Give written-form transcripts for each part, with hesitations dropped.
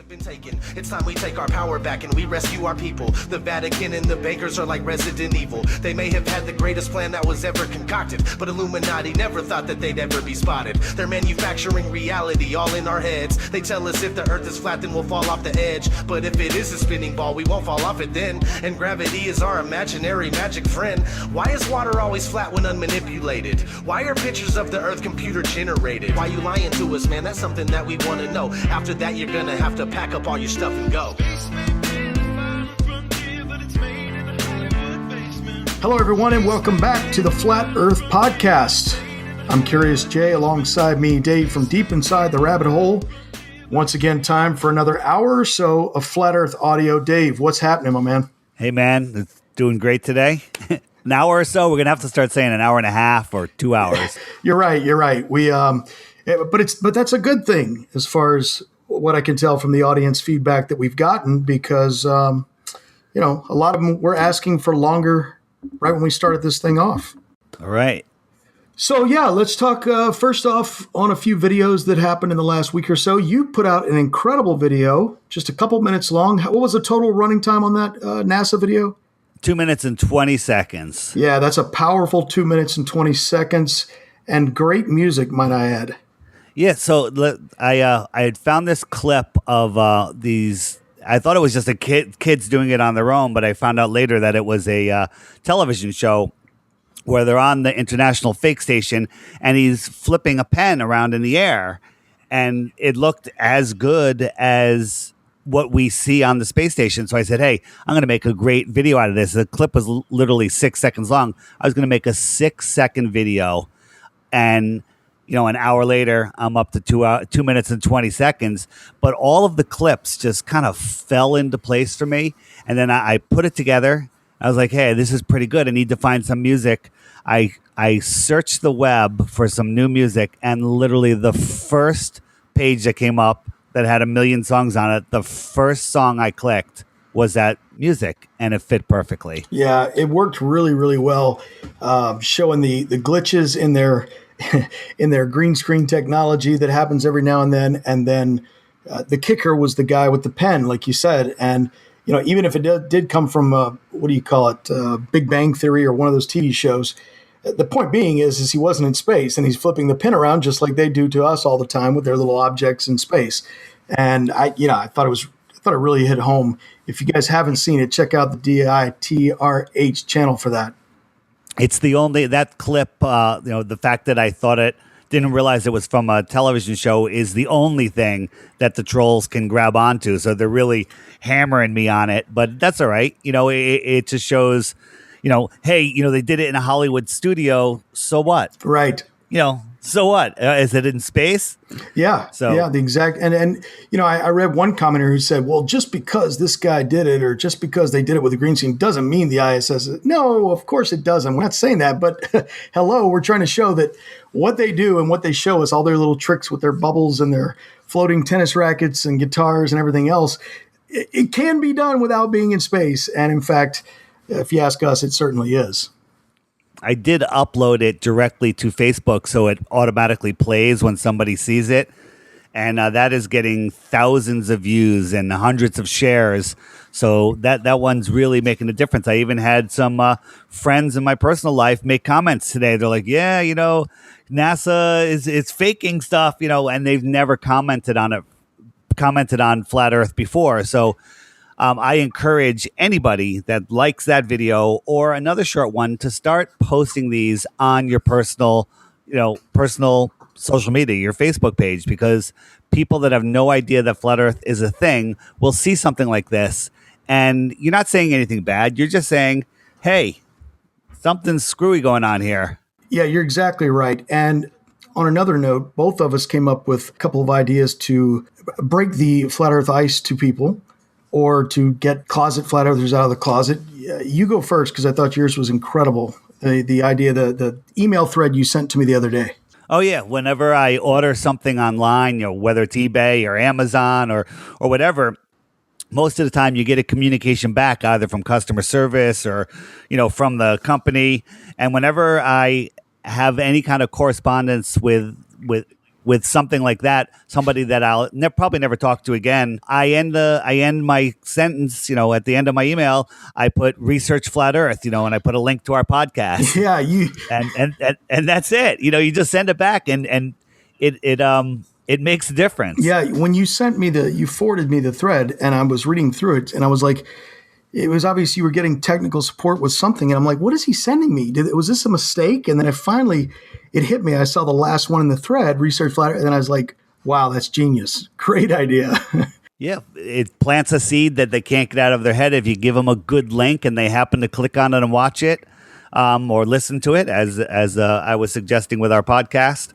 have been taken. It's time we take our power back and we rescue our people. The Vatican and the bankers are like Resident Evil. They may have had the greatest plan that was ever concocted, but Illuminati never thought that they'd ever be spotted. They're manufacturing reality all in our heads. They tell us if the earth is flat then we'll fall off the edge, but if it is a spinning ball we won't fall off it then. And gravity is our imaginary magic friend. Why is water always flat when unmanipulated? Why are pictures of the earth computer generated? Why you lying to us, man? That's something that we want to know. After that you're gonna have to pack up all your stuff and go. Hello everyone and welcome back to the Flat Earth Podcast. I'm Curious Jay, alongside me Dave from deep inside the rabbit hole. Once again, time for another hour or so of Flat Earth audio. Dave, what's happening, my man? Hey man, it's doing great today. An hour or so, we're gonna have to start saying an hour and a half or 2 hours. You're right. We but that's a good thing as far as what I can tell from the audience feedback that we've gotten, because a lot of them were asking for longer right when we started this thing off. All right. So yeah, let's talk first off on a few videos that happened in the last week or so. You put out an incredible video, just a couple minutes long. What was the total running time on that NASA video? 2 minutes and 20 seconds. Yeah, that's a powerful 2 minutes and 20 seconds and great music, might I add. Yeah, so I had found this clip of these. I thought it was just kids doing it on their own, but I found out later that it was a television show where they're on the International Fake Station and he's flipping a pen around in the air, and it looked as good as what we see on the space station. So I said, hey, I'm going to make a great video out of this. The clip was literally 6 seconds long. I was going to make a 6-second video, and an hour later, I'm up to 2 minutes and 20 seconds. But all of the clips just kind of fell into place for me. And then I put it together. I was like, hey, this is pretty good. I need to find some music. I searched the web for some new music, and literally the first page that came up that had 1 million songs on it, the first song I clicked was that music, and it fit perfectly. Yeah, it worked really, really well, showing the glitches in their in their green screen technology that happens every now and then. And then the kicker was the guy with the pen, like you said. And, even if it did come from, Big Bang Theory or one of those TV shows, the point being is he wasn't in space, and he's flipping the pen around just like they do to us all the time with their little objects in space. And I thought it really hit home. If you guys haven't seen it, check out the DITRH channel for that. It's that clip, the fact that I didn't realize it was from a television show is the only thing that the trolls can grab onto. So they're really hammering me on it, but that's all right. It just shows, hey, they did it in a Hollywood studio. So what? Right. So what? Is it in space? Yeah. So yeah, the exact. And I read one commenter who said, well, just because this guy did it, or just because they did it with a green screen, doesn't mean the ISS is. No, of course it doesn't. We're not saying that, but hello, we're trying to show that what they do and what they show us, all their little tricks with their bubbles and their floating tennis rackets and guitars and everything else, it can be done without being in space. And in fact, if you ask us, it certainly is. I did upload it directly to Facebook, so it automatically plays when somebody sees it. And that is getting thousands of views and hundreds of shares. So that one's really making a difference. I even had some friends in my personal life make comments today. They're like, yeah, NASA is faking stuff, and they've never commented on Flat Earth before. So I encourage anybody that likes that video or another short one to start posting these on your personal social media, your Facebook page, because people that have no idea that Flat Earth is a thing will see something like this. And you're not saying anything bad. You're just saying, hey, something's screwy going on here. Yeah, you're exactly right. And on another note, both of us came up with a couple of ideas to break the Flat Earth ice to people, or to get closet flat earthers out of the closet. You go first, because I thought yours was incredible. The idea, the email thread you sent to me the other day. Oh, yeah. Whenever I order something online, whether it's eBay or Amazon or whatever, most of the time you get a communication back either from customer service or, from the company. And whenever I have any kind of correspondence with with something like that, somebody that I'll probably never talk to again, I end my sentence, at the end of my email, I put research flat Earth, and I put a link to our podcast. Yeah, and that's it. You just send it back, and it makes a difference. Yeah, when you you forwarded me the thread, and I was reading through it, and I was like, it was obvious you were getting technical support with something, and I'm like, what is he sending me? Was this a mistake? And then it hit me. I saw the last one in the thread, research flat Earth, and I was like, wow, that's genius. Great idea. Yeah, it plants a seed that they can't get out of their head if you give them a good link and they happen to click on it and watch it, or listen to it, as I was suggesting with our podcast.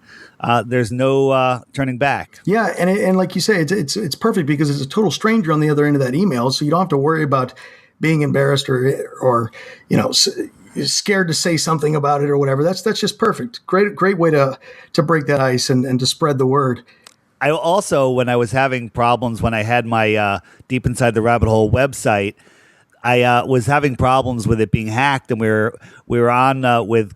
There's no turning back. Yeah, and like you say, it's perfect because it's a total stranger on the other end of that email, so you don't have to worry about being embarrassed or scared to say something about it or whatever. That's just perfect. Great way to break that ice and to spread the word. I also, when I was having problems when I had my Deep Inside the Rabbit Hole website, I was having problems with it being hacked, and we were on with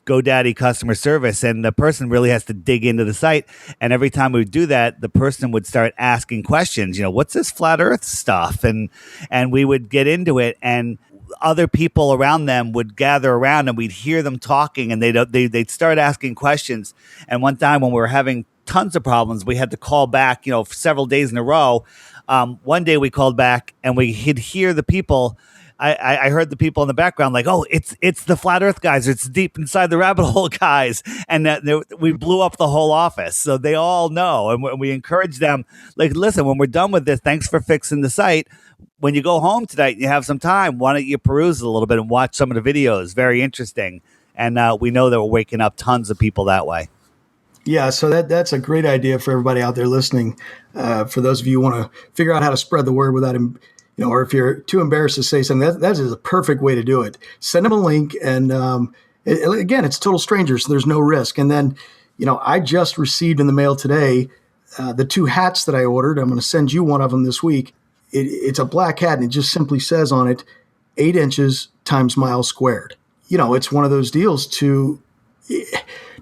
GoDaddy customer service, and the person really has to dig into the site. And every time we would do that, the person would start asking questions. What's this flat Earth stuff? And we would get into it, and other people around them would gather around, and we'd hear them talking, and they'd start asking questions. And one time when we were having tons of problems, we had to call back, for several days in a row. One day we called back, and we could hear the people. I heard the people in the background like, oh, it's the flat Earth guys. It's Deep Inside the Rabbit Hole guys. And we blew up the whole office. So they all know. And we encourage them, like, listen, when we're done with this, thanks for fixing the site. When you go home tonight and you have some time, why don't you peruse a little bit and watch some of the videos? Very interesting. And we know that we're waking up tons of people that way. Yeah, so that's a great idea for everybody out there listening. For those of you who want to figure out how to spread the word without him, or if you're too embarrassed to say something, that is a perfect way to do it. Send them a link, and again, it's total strangers, so there's no risk. And then, I just received in the mail today the 2 hats that I ordered. I'm going to send you one of them this week. It's a black hat, and it just simply says on it, 8 inches times miles squared. It's one of those deals to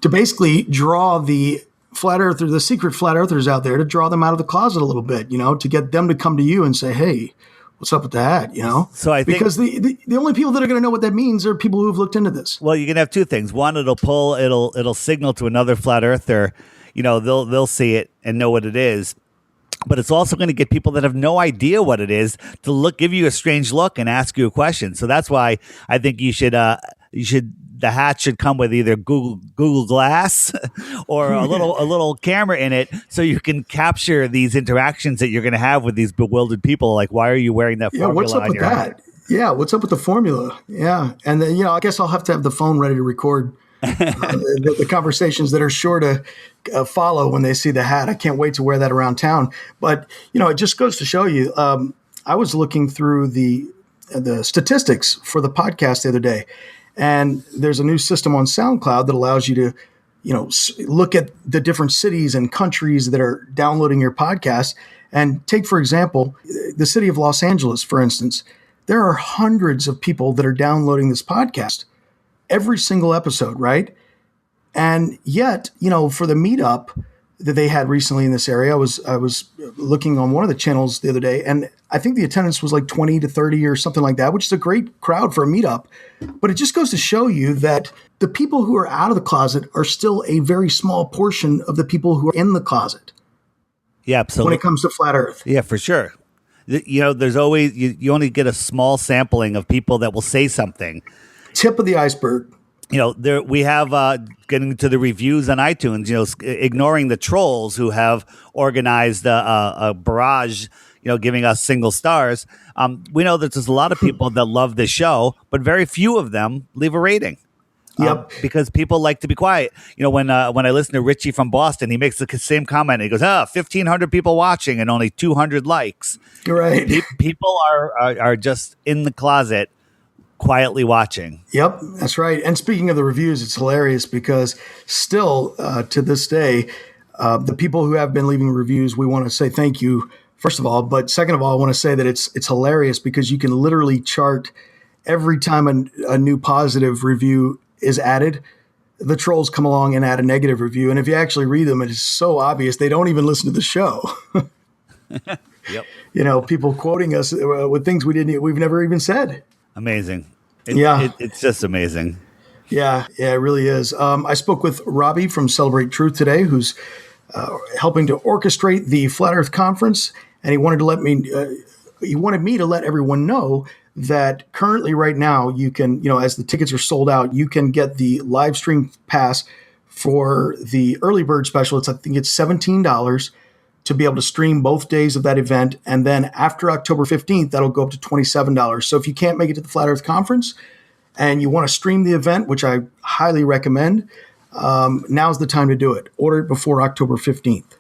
basically draw the flat earther, the secret flat earthers out there, to draw them out of the closet a little bit, to get them to come to you and say, hey, what's up with the hat, So I think, because the only people that are going to know what that means are people who have looked into this. Well, you can have 2 things. One, it'll signal to another flat earther, they'll see it and know what it is. But it's also going to get people that have no idea what it is to give you a strange look and ask you a question. So that's why I think the hat should come with either Google Glass or a little camera in it, so you can capture these interactions that you're going to have with these bewildered people. Like, why are you wearing that formula? Yeah, what's up with that? Yeah, what's up with the formula? Yeah, and then I guess I'll have to have the phone ready to record the conversations that are sure to follow when they see the hat. I can't wait to wear that around town. But it just goes to show you. I was looking through the statistics for the podcast the other day. And there's a new system on SoundCloud that allows you to, look at the different cities and countries that are downloading your podcast. And take, for example, the city of Los Angeles, for instance. There are hundreds of people that are downloading this podcast every single episode, right? And yet, for the meetup that they had recently in this area, I was looking on one of the channels the other day, and I think the attendance was like 20 to 30 or something like that, which is a great crowd for a meetup. But it just goes to show you that the people who are out of the closet are still a very small portion of the people who are in the closet. Yeah, absolutely. When it comes to flat Earth. Yeah, for sure. There's always, you only get a small sampling of people that will say something. Tip of the iceberg. We have getting to the reviews on iTunes, ignoring the trolls who have organized a barrage, giving us single stars. We know that there's a lot of people that love this show, but very few of them leave a rating. Yep. Because people like to be quiet. When I listen to Richie from Boston, he makes the same comment. He goes, 1,500 people watching and only 200 likes. Right. People are just in the closet quietly watching. Yep, that's right. And speaking of the reviews, it's hilarious because still to this day, the people who have been leaving reviews, we want to say thank you, first of all. But second of all, I want to say that it's hilarious because you can literally chart every time a new positive review is added. the trolls come along and add a negative review. And if you actually read them, it is so obvious they don't even listen to the show. Yep. People quoting us with things we've never even said. Amazing. It's just amazing. Yeah, it really is. I spoke with Robbie from Celebrate Truth today, who's helping to orchestrate the Flat Earth Conference, and he wanted me to let everyone know that currently right now you can, as the tickets are sold out, you can get the live stream pass for the early bird special. I think it's $17 to be able to stream both days of that event. And then after October 15th, that'll go up to $27. So if you can't make it to the Flat Earth Conference and you want to stream the event, which I highly recommend, now's the time to do it. Order it before October 15th.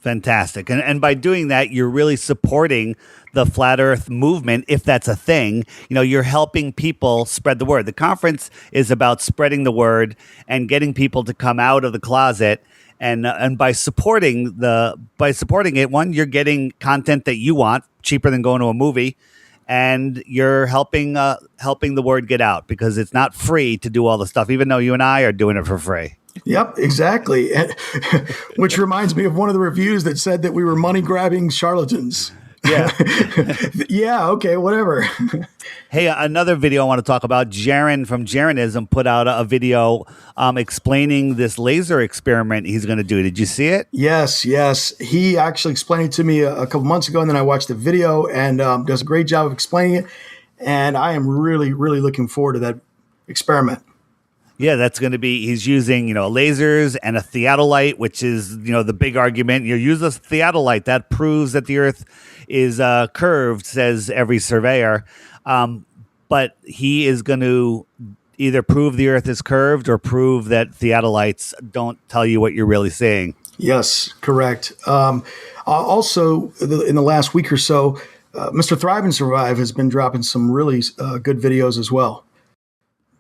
Fantastic. And by doing that, you're really supporting the Flat Earth movement, if that's a thing. You're helping people spread the word. The conference is about spreading the word and getting people to come out of the closet. And by supporting it, one, you're getting content that you want, cheaper than going to a movie, and you're helping the word get out, because it's not free to do all the stuff, even though you and I are doing it for free. Yep, exactly. Which reminds me of one of the reviews that said that we were money-grabbing charlatans. Yeah. Yeah, okay, whatever. Hey, another video I want to talk about. Jaron from Jaronism put out a video explaining this laser experiment he's going to do. Did you see it? Yes. He actually explained it to me a couple months ago, and then I watched the video, and does a great job of explaining it. And I am really, really looking forward to that experiment. Yeah, that's going to be, he's using, lasers and a theodolite, which is, the big argument. You use a theodolite, that proves that the Earth is curved, says every surveyor. But he is going to either prove the Earth is curved or prove that theodolites don't tell you what you're really seeing. Yes, correct. Also, in the last week or so, Mr. Thrive and Survive has been dropping some really good videos as well.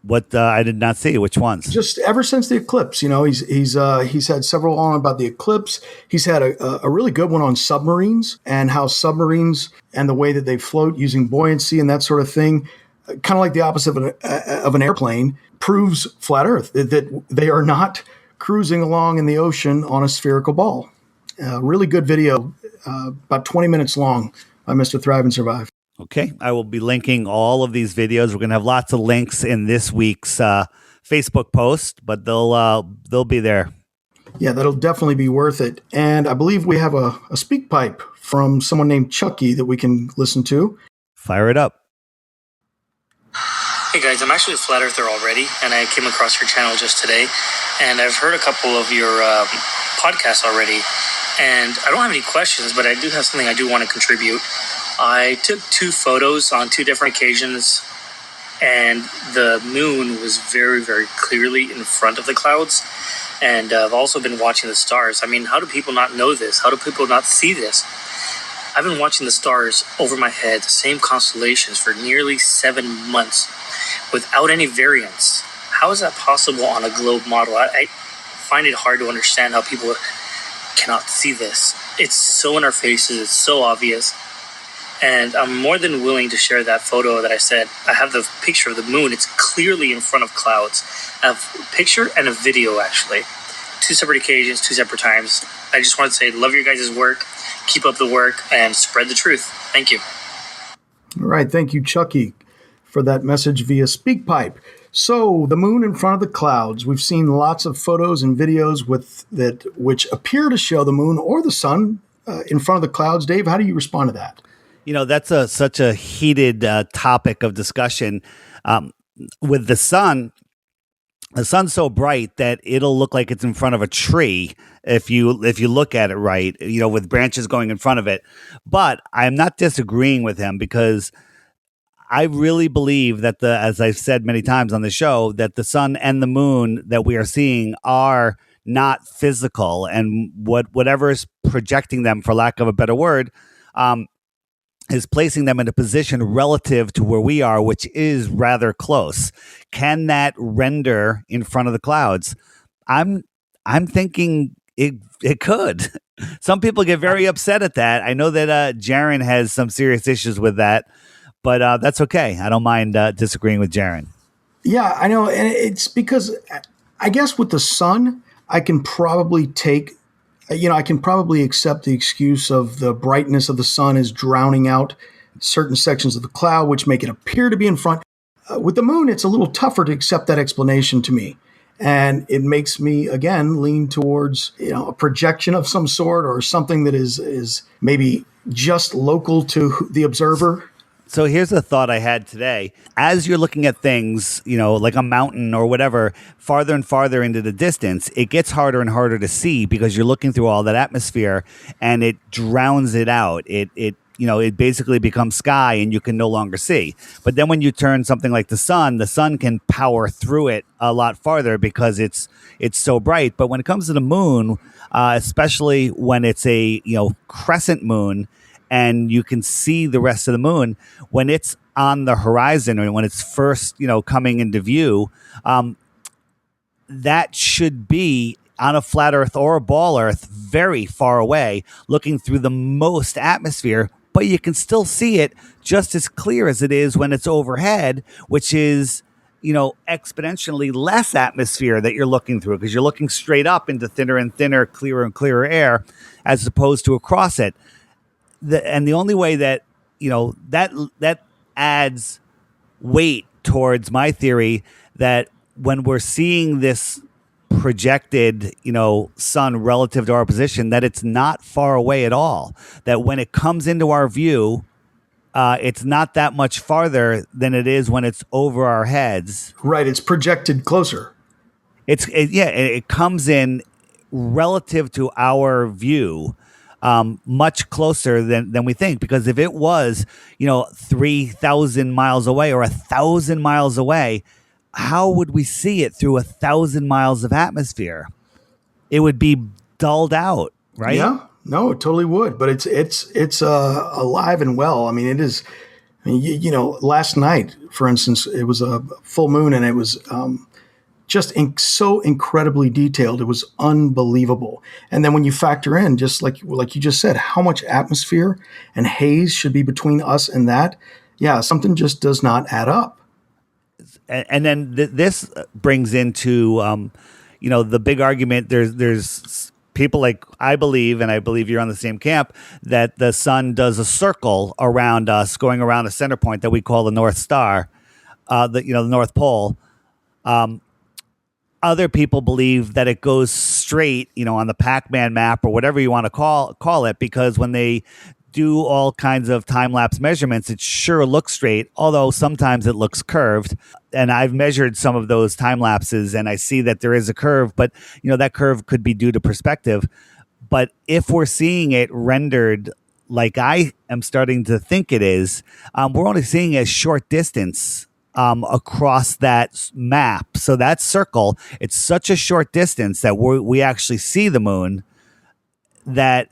What I did not see. Which ones? Just ever since the eclipse, he's had several on about the eclipse. He's had a really good one on submarines and how submarines and the way that they float using buoyancy and that sort of thing, kind of like the opposite of an airplane, proves flat Earth, that they are not cruising along in the ocean on a spherical ball. Really good video, about 20 minutes long, by Mr. Thrive and Survive. Okay, I will be linking all of these videos. We're going to have lots of links in this week's Facebook post, but they'll be there. Yeah, that'll definitely be worth it. And I believe we have a speak pipe from someone named Chucky that we can listen to. Fire it up. Hey guys, I'm actually a flat earther already, and I came across your channel just today, and I've heard a couple of your podcasts already, and I don't have any questions, but I do have something I do want to contribute. I took 2 photos on 2 different occasions, and the moon was very, very clearly in front of the clouds. And I've also been watching the stars. I mean, how do people not know this? How do people not see this? I've been watching the stars over my head, the same constellations, for nearly 7 months without any variance. How is that possible on a globe model? I find it hard to understand how people cannot see this. It's so in our faces. It's so obvious. And I'm more than willing to share that photo that I said. I have the picture of the moon. It's clearly in front of clouds. I have a picture and a video, actually. 2 separate occasions, 2 separate times. I just want to say, love your guys' work. Keep up the work and spread the truth. Thank you. All right. Thank you, Chucky, for that message via SpeakPipe. So the moon in front of the clouds. We've seen lots of photos and videos which appear to show the moon or the sun in front of the clouds. Dave, how do you respond to that? That's such a heated topic of discussion. With the sun, the sun's so bright that it'll look like it's in front of a tree if you look at it right, with branches going in front of it. But I'm not disagreeing with him, because I really believe that as I've said many times on the show, that the sun and the moon that we are seeing are not physical, and whatever is projecting them, for lack of a better word, is placing them in a position relative to where we are, which is rather close. Can that render in front of the clouds? I'm thinking it could. Some people get very upset at that. I know that Jaron has some serious issues with that, but that's okay. I don't mind disagreeing with Jaron. Yeah, I know. And it's because I guess with the sun, I can probably accept the excuse of the brightness of the sun is drowning out certain sections of the cloud, which make it appear to be in front. With the moon, it's a little tougher to accept that explanation to me. And it makes me, again, lean towards, a projection of some sort or something that is maybe just local to the observer. So here's a thought I had today. As you're looking at things, like a mountain or whatever, farther and farther into the distance, it gets harder and harder to see because you're looking through all that atmosphere and it drowns it out. It basically becomes sky and you can no longer see. But then when you turn something like the sun can power through it a lot farther because it's so bright. But when it comes to the moon, especially when it's a crescent moon, and you can see the rest of the moon when it's on the horizon or when it's first, coming into view. That should be on a flat Earth or a ball Earth, very far away, looking through the most atmosphere. But you can still see it just as clear as it is when it's overhead, which is, exponentially less atmosphere that you're looking through because you're looking straight up into thinner and thinner, clearer and clearer air, as opposed to across it. And the only way that, that adds weight towards my theory that when we're seeing this projected, sun relative to our position, that it's not far away at all. That when it comes into our view, it's not that much farther than it is when it's over our heads. Right. It's projected closer. It comes in relative to our view. Much closer than we think, because if it was, 3,000 miles away or 1,000 miles away, how would we see it through 1,000 miles of atmosphere? It would be dulled out, right? Yeah, no, it totally would. But it's alive and well. I mean, it is. I mean, last night, for instance, it was a full moon, and it was just so incredibly detailed. It was unbelievable. And then when you factor in, just like you just said, how much atmosphere and haze should be between us and that, something just does not add up. And then this brings into, the big argument. There's people like, I believe you're on the same camp, that the sun does a circle around us, going around a center point that we call the North Star, the North Pole. Other people believe that it goes straight, on the Pac-Man map or whatever you want to call it, because when they do all kinds of time-lapse measurements, it sure looks straight, although sometimes it looks curved. And I've measured some of those time lapses and I see that there is a curve, but that curve could be due to perspective. But if we're seeing it rendered like I am starting to think it is, we're only seeing a short distance across that map. So that circle, it's such a short distance that we actually see the moon that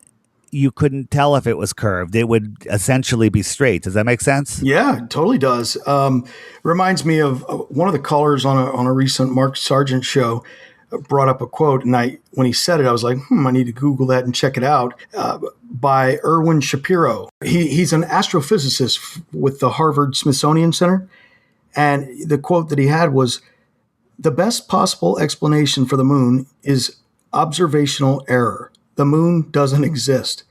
you couldn't tell if it was curved. It would essentially be straight. Does that make sense? Yeah, it totally does. Reminds me of one of the callers on a recent Mark Sargent show brought up a quote, and when he said it, I was like, I need to Google that and check it out, by Erwin Shapiro. He's an astrophysicist with the Harvard Smithsonian Center, and the quote that he had was, "The best possible explanation for the moon is observational error. The moon doesn't exist."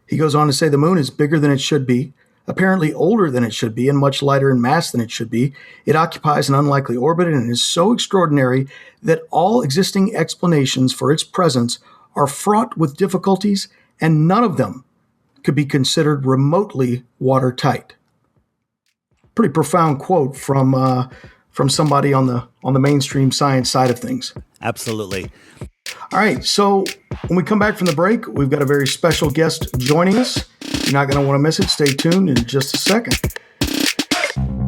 He goes on to say the moon is bigger than it should be, apparently older than it should be, and much lighter in mass than it should be. It occupies an unlikely orbit and is so extraordinary that all existing explanations for its presence are fraught with difficulties, and none of them could be considered remotely watertight. Pretty profound quote from somebody on the mainstream science side of things. Absolutely. All right, so when we come back from the break, we've got a very special guest joining us. You're not going to want to miss it. Stay tuned in just a second.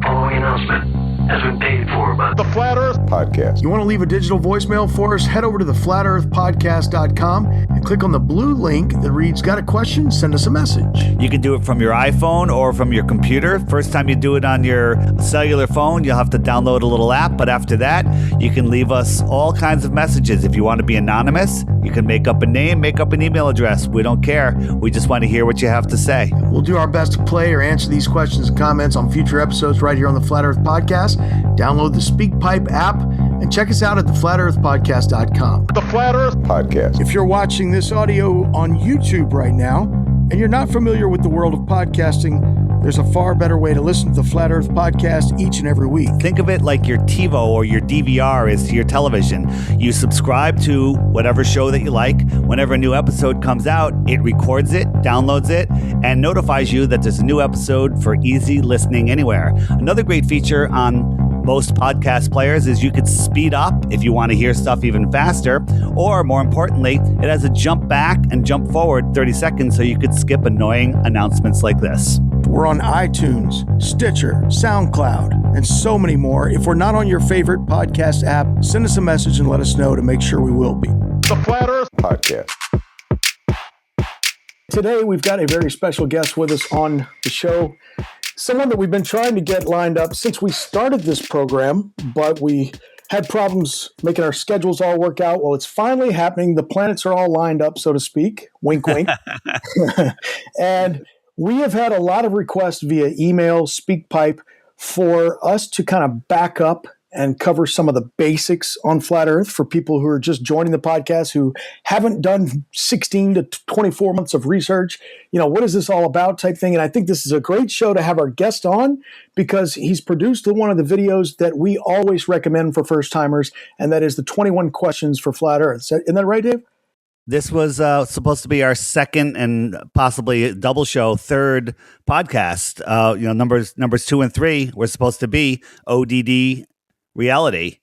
Following announcement has been paid for by the Flat Earth Podcast. You want to leave a digital voicemail for us? Head over to the flatearthpodcast.com and click on the blue link that reads, "Got a question? Send us a message." You can do it from your iPhone or from your computer. First time you do it on your cellular phone, you'll have to download a little app. But after that, you can leave us all kinds of messages. If you want to be anonymous, you can make up a name, make up an email address. We don't care. We just want to hear what you have to say. We'll do our best to play or answer these questions and comments on future episodes right here on the Flat Earth Podcast. Download the SpeakPipe app And check us out at theflatearthpodcast.com. The Flat Earth Podcast. If you're watching this audio on YouTube right now and you're not familiar with the world of podcasting, there's a far better way to listen to the Flat Earth Podcast each and every week. Think of it like your TiVo or your DVR is to your television. You subscribe to whatever show that you like. Whenever a new episode comes out, it records it, downloads it, and notifies you that there's a new episode for easy listening anywhere. Another great feature on most podcast players is you could speed up if you want to hear stuff even faster, or more importantly, it has a jump back and jump forward 30 seconds so you could skip annoying announcements like this. We're on iTunes, Stitcher, SoundCloud, and so many more. If we're not on your favorite podcast app, send us a message and let us know to make sure we will be. The Flat Earth Podcast. Today, we've got a very special guest with us on the show. Someone that we've been trying to get lined up since we started this program, but we had problems making our schedules all work out. Well, it's finally happening. The planets are all lined up, so to speak. Wink, wink. And we have had a lot of requests via email, SpeakPipe, for us to kind of back up and cover some of the basics on Flat Earth for people who are just joining the podcast, who haven't done 16 to 24 months of research. You know, what is this all about type thing? And I think this is a great show to have our guest on because he's produced one of the videos that we always recommend for first timers, and that is the 21 questions for Flat Earth. Isn't that right, Dave? This was supposed to be our second and possibly double show, third podcast. Numbers 2 and 3 were supposed to be O.D.D. Reality,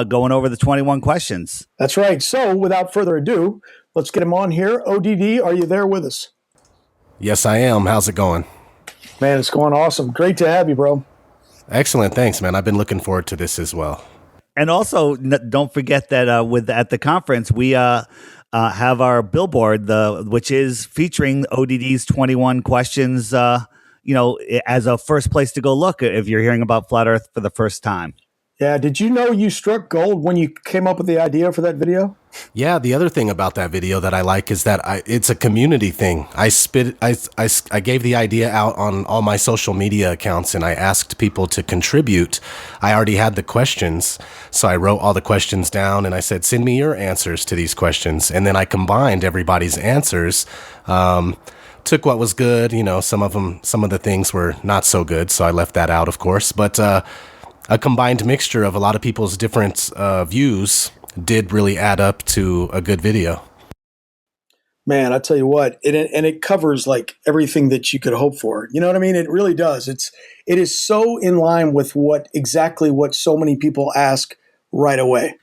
going over the 21 questions. That's right. So without further ado, let's get him on here. O.D.D., are you there with us? Yes, I am. How's it going? Man, it's going awesome. Great to have you, bro. Excellent. Thanks, man. I've been looking forward to this as well. And also, don't forget that at the conference, we have our billboard, which is featuring O.D.D's 21 questions, as a first place to go look if you're hearing about Flat Earth for the first time. Yeah. Did you know you struck gold when you came up with the idea for that video? Yeah. The other thing about that video that I like is that it's a community thing. I gave the idea out on all my social media accounts and I asked people to contribute. I already had the questions. So I wrote all the questions down and I said, send me your answers to these questions. And then I combined everybody's answers. Took what was good. Some of the things were not so good. So I left that out, of course, but, a combined mixture of a lot of people's different views did really add up to a good video. Man, I tell you what, it covers like everything that you could hope for. You know what I mean? It really does. It is so in line with what so many people ask right away.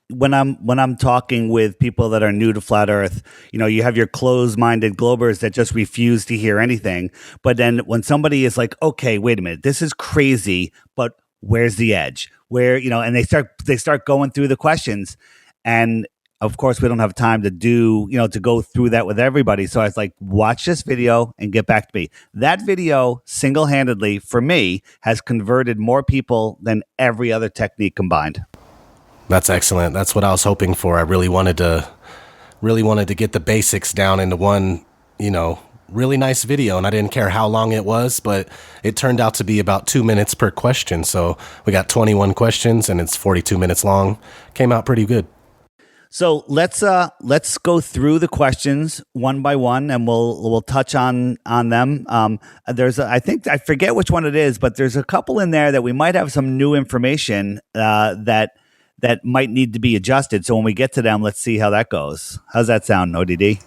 When I'm talking with people that are new to Flat Earth, you have your closed-minded globers that just refuse to hear anything. But then when somebody is like, okay, wait a minute, this is crazy, but where's the edge? And they start going through the questions, and of course we don't have time to to go through that with everybody. So I was like, watch this video and get back to me. That video single-handedly for me has converted more people than every other technique combined. That's excellent. That's what I was hoping for. I really wanted to get the basics down into one, really nice video, and I didn't care how long it was, but it turned out to be about 2 minutes per question. So we got 21 questions and it's 42 minutes long. Came out pretty good. So let's go through the questions one by one, and we'll touch on them. I think I forget which one it is, but there's a couple in there that we might have some new information that might need to be adjusted. So when we get to them, let's see how that goes. How's that sound, O.D.D?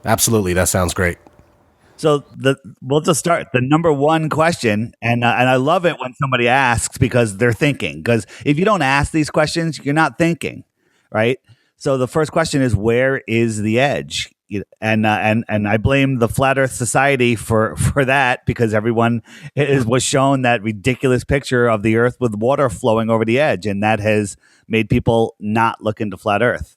Absolutely, that sounds great. So we'll just start the number one question, and I love it when somebody asks because they're thinking. Because if you don't ask these questions, you're not thinking, right? So the first question is, where is the edge? And I blame the Flat Earth Society for that, because everyone was shown that ridiculous picture of the Earth with water flowing over the edge, and that has made people not look into Flat Earth.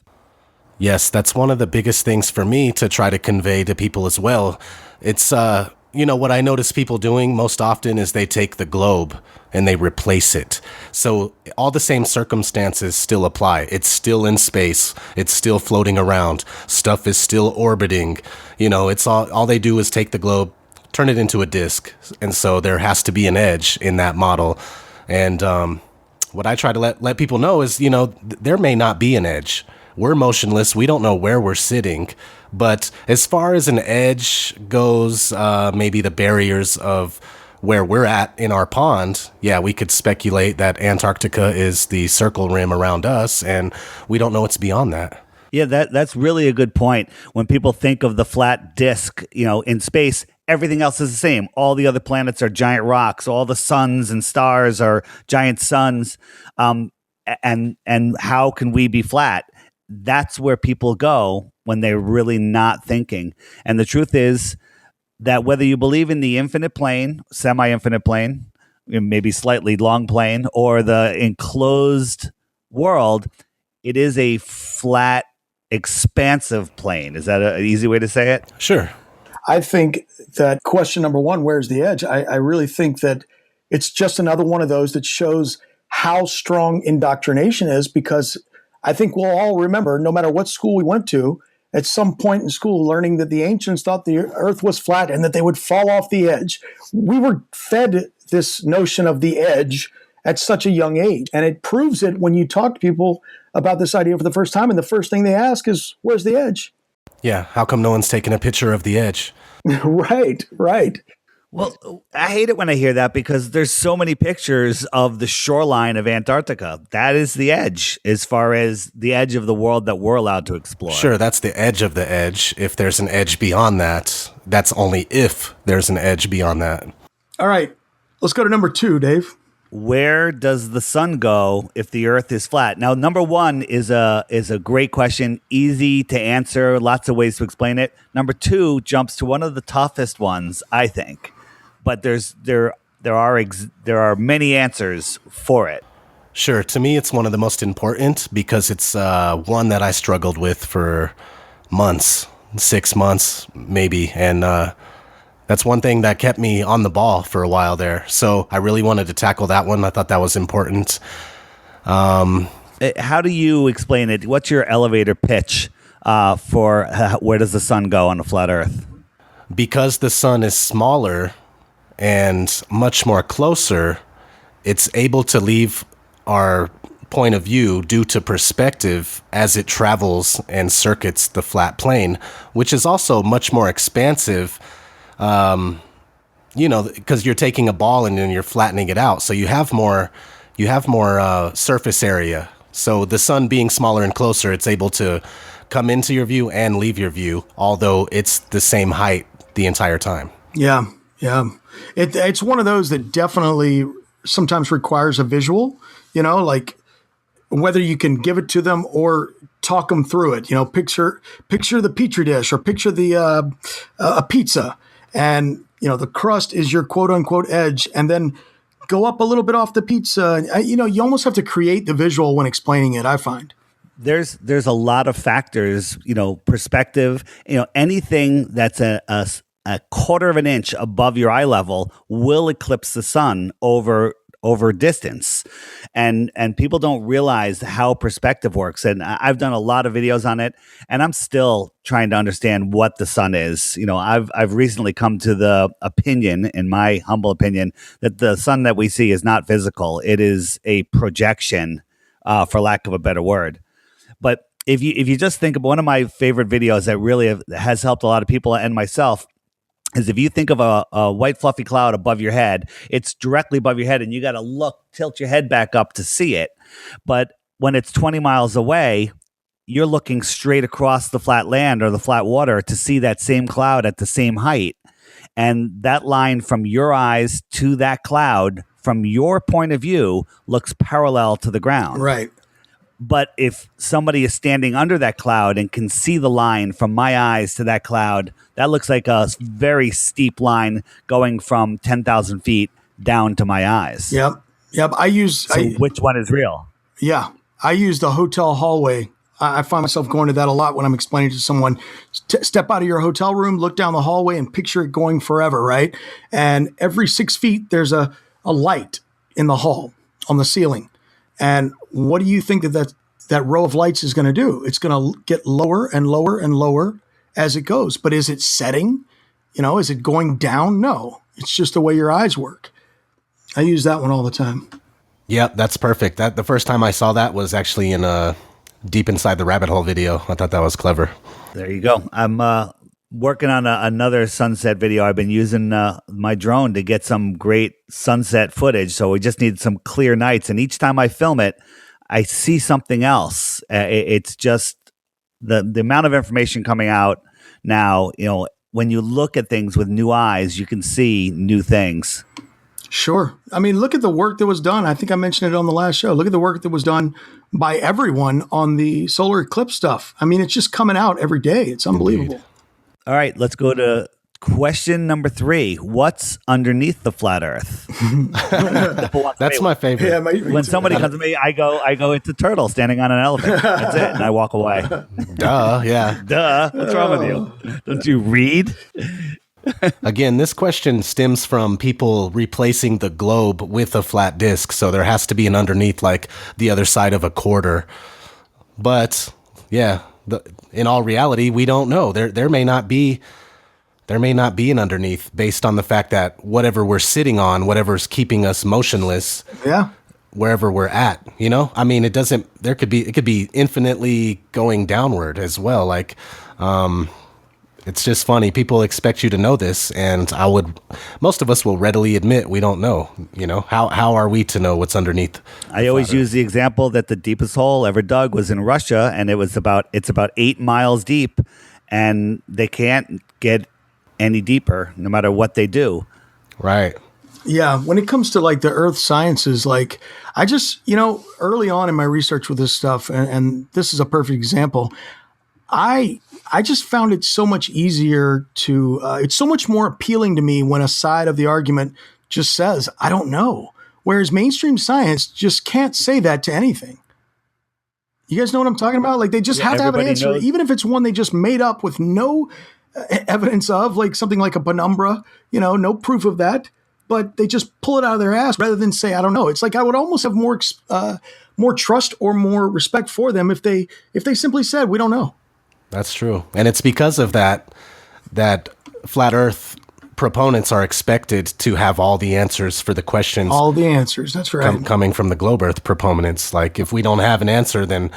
Yes, that's one of the biggest things for me to try to convey to people as well. It's, what I notice people doing most often is they take the globe and they replace it. So all the same circumstances still apply. It's still in space. It's still floating around. Stuff is still orbiting. It's all they do is take the globe, turn it into a disc. And so there has to be an edge in that model. And what I try to let people know is, there may not be an edge. We're motionless. We don't know where we're sitting. But as far as an edge goes, maybe the barriers of where we're at in our pond, yeah, we could speculate that Antarctica is the circle rim around us, and we don't know what's beyond that. Yeah, that's really a good point. When people think of the flat disk, in space, everything else is the same. All the other planets are giant rocks. All the suns and stars are giant suns. And how can we be flat? That's where people go when they're really not thinking. And the truth is that whether you believe in the infinite plane, semi-infinite plane, maybe slightly long plane, or the enclosed world, it is a flat, expansive plane. Is that an easy way to say it? Sure. I think that question number one, where's the edge? I really think that it's just another one of those that shows how strong indoctrination is, because I think we'll all remember, no matter what school we went to, at some point in school, learning that the ancients thought the earth was flat and that they would fall off the edge. We were fed this notion of the edge at such a young age. And it proves it when you talk to people about this idea for the first time. And the first thing they ask is, where's the edge? Yeah. How come no one's taking a picture of the edge? Right. Well, I hate it when I hear that, because there's so many pictures of the shoreline of Antarctica. That is the edge, as far as the edge of the world that we're allowed to explore. Sure, that's the edge of the edge. If there's an edge beyond that, that's only if there's an edge beyond that. All right. Let's go to number 2, Dave. Where does the sun go if the earth is flat? Now, number 1 is a great question, easy to answer, lots of ways to explain it. Number 2 jumps to one of the toughest ones, I think. But there are many answers for it. Sure. To me, it's one of the most important, because it's one that I struggled with for months, 6 months maybe. And that's one thing that kept me on the ball for a while there. So I really wanted to tackle that one. I thought that was important. How do you explain it? What's your elevator pitch for where does the sun go on a flat earth? Because the sun is smaller and much more closer, it's able to leave our point of view due to perspective as it travels and circuits the flat plane, which is also much more expansive, because you're taking a ball and then you're flattening it out. So you have more surface area. So the sun being smaller and closer, it's able to come into your view and leave your view, although it's the same height the entire time. Yeah. It's one of those that definitely sometimes requires a visual, like whether you can give it to them or talk them through it. Picture the petri dish, or picture the a pizza, and the crust is your quote unquote edge, and then go up a little bit off the pizza. You almost have to create the visual when explaining it, I find. There's a lot of factors, perspective, anything that's a quarter of an inch above your eye level will eclipse the sun over distance. And people don't realize how perspective works. And I've done a lot of videos on it, and I'm still trying to understand what the sun is. I've recently come to the opinion, in my humble opinion, that the sun that we see is not physical. It is a projection, for lack of a better word. But if you just think of one of my favorite videos that really has helped a lot of people and myself, is if you think of a white fluffy cloud above your head, it's directly above your head, and you got to tilt your head back up to see it. But when it's 20 miles away, you're looking straight across the flat land or the flat water to see that same cloud at the same height. And that line from your eyes to that cloud, from your point of view, looks parallel to the ground. Right. But if somebody is standing under that cloud and can see the line from my eyes to that cloud, that looks like a very steep line going from 10,000 feet down to my eyes. Yep. Which one is real? Yeah. I use the hotel hallway. I find myself going to that a lot when I'm explaining to someone, step out of your hotel room, look down the hallway, and picture it going forever, right? And every 6 feet, there's a light in the hall on the ceiling. And what do you think that row of lights is going to do? It's going to get lower and lower and lower as it goes. But is it setting? Is it going down? No. It's just the way your eyes work. I use that one all the time. Yep, that's perfect. That the first time I saw that was actually in Deep Inside the Rabbit Hole video. I thought that was clever. There you go. I'm working on another sunset video. I've been using my drone to get some great sunset footage. So we just need some clear nights. And each time I film it, I see something else. It's just the amount of information coming out now. When you look at things with new eyes, you can see new things. Sure. I mean, look at the work that was done. I think I mentioned it on the last show. Look at the work that was done by everyone on the solar eclipse stuff. I mean, it's just coming out every day. It's unbelievable. Indeed. All right, let's go to question number 3. What's underneath the flat Earth? That's my favorite. Yeah, When somebody comes to me, I go, it's a turtle standing on an elephant. That's it, and I walk away. Duh, yeah. Duh. What's wrong with you? Don't you read? Again, this question stems from people replacing the globe with a flat disk, so there has to be an underneath, like the other side of a quarter. But yeah, in all reality, we don't know. There may not be an underneath, based on the fact that whatever we're sitting on, whatever's keeping us motionless, Yeah. wherever we're at, I mean, it could be infinitely going downward as well. Like, it's just funny. People expect you to know this, and most of us will readily admit we don't know. How are we to know what's underneath? I always use the example that the deepest hole ever dug was in Russia, and it's about 8 miles deep, and they can't get any deeper no matter what they do. Right. Yeah, when it comes to like the earth sciences, like I just, early on in my research with this stuff, and this is a perfect example, I just found it so much easier to, it's so much more appealing to me when a side of the argument just says, I don't know. Whereas mainstream science just can't say that to anything. You guys know what I'm talking about? Like they just have to have an answer, even if it's one they just made up with no evidence of, like something like a penumbra, no proof of that, but they just pull it out of their ass rather than say, I don't know. It's like I would almost have more trust or more respect for them if they simply said, we don't know. That's true. And it's because of that flat Earth proponents are expected to have all the answers for the questions. All the answers. That's right. Coming from the globe Earth proponents. Like if we don't have an answer, then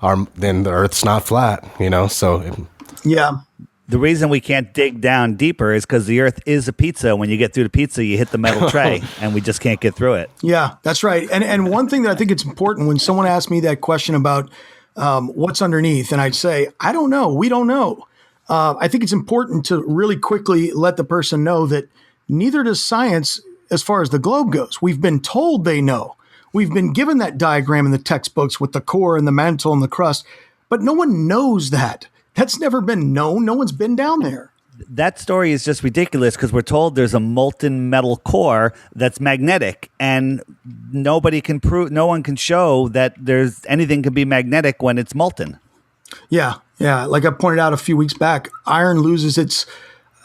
the Earth's not flat, so. Yeah. The reason we can't dig down deeper is because the Earth is a pizza. When you get through the pizza, you hit the metal tray, and we just can't get through it. Yeah, that's right. And one thing that I think it's important when someone asks me that question about what's underneath, and I say, I don't know. We don't know. I think it's important to really quickly let the person know that neither does science as far as the globe goes. We've been told they know. We've been given that diagram in the textbooks with the core and the mantle and the crust, but no one knows that. That's never been known. No one's been down there. That story is just ridiculous because we're told there's a molten metal core that's magnetic, and no one can show that there's anything can be magnetic when it's molten. Yeah. Like I pointed out a few weeks back, iron loses its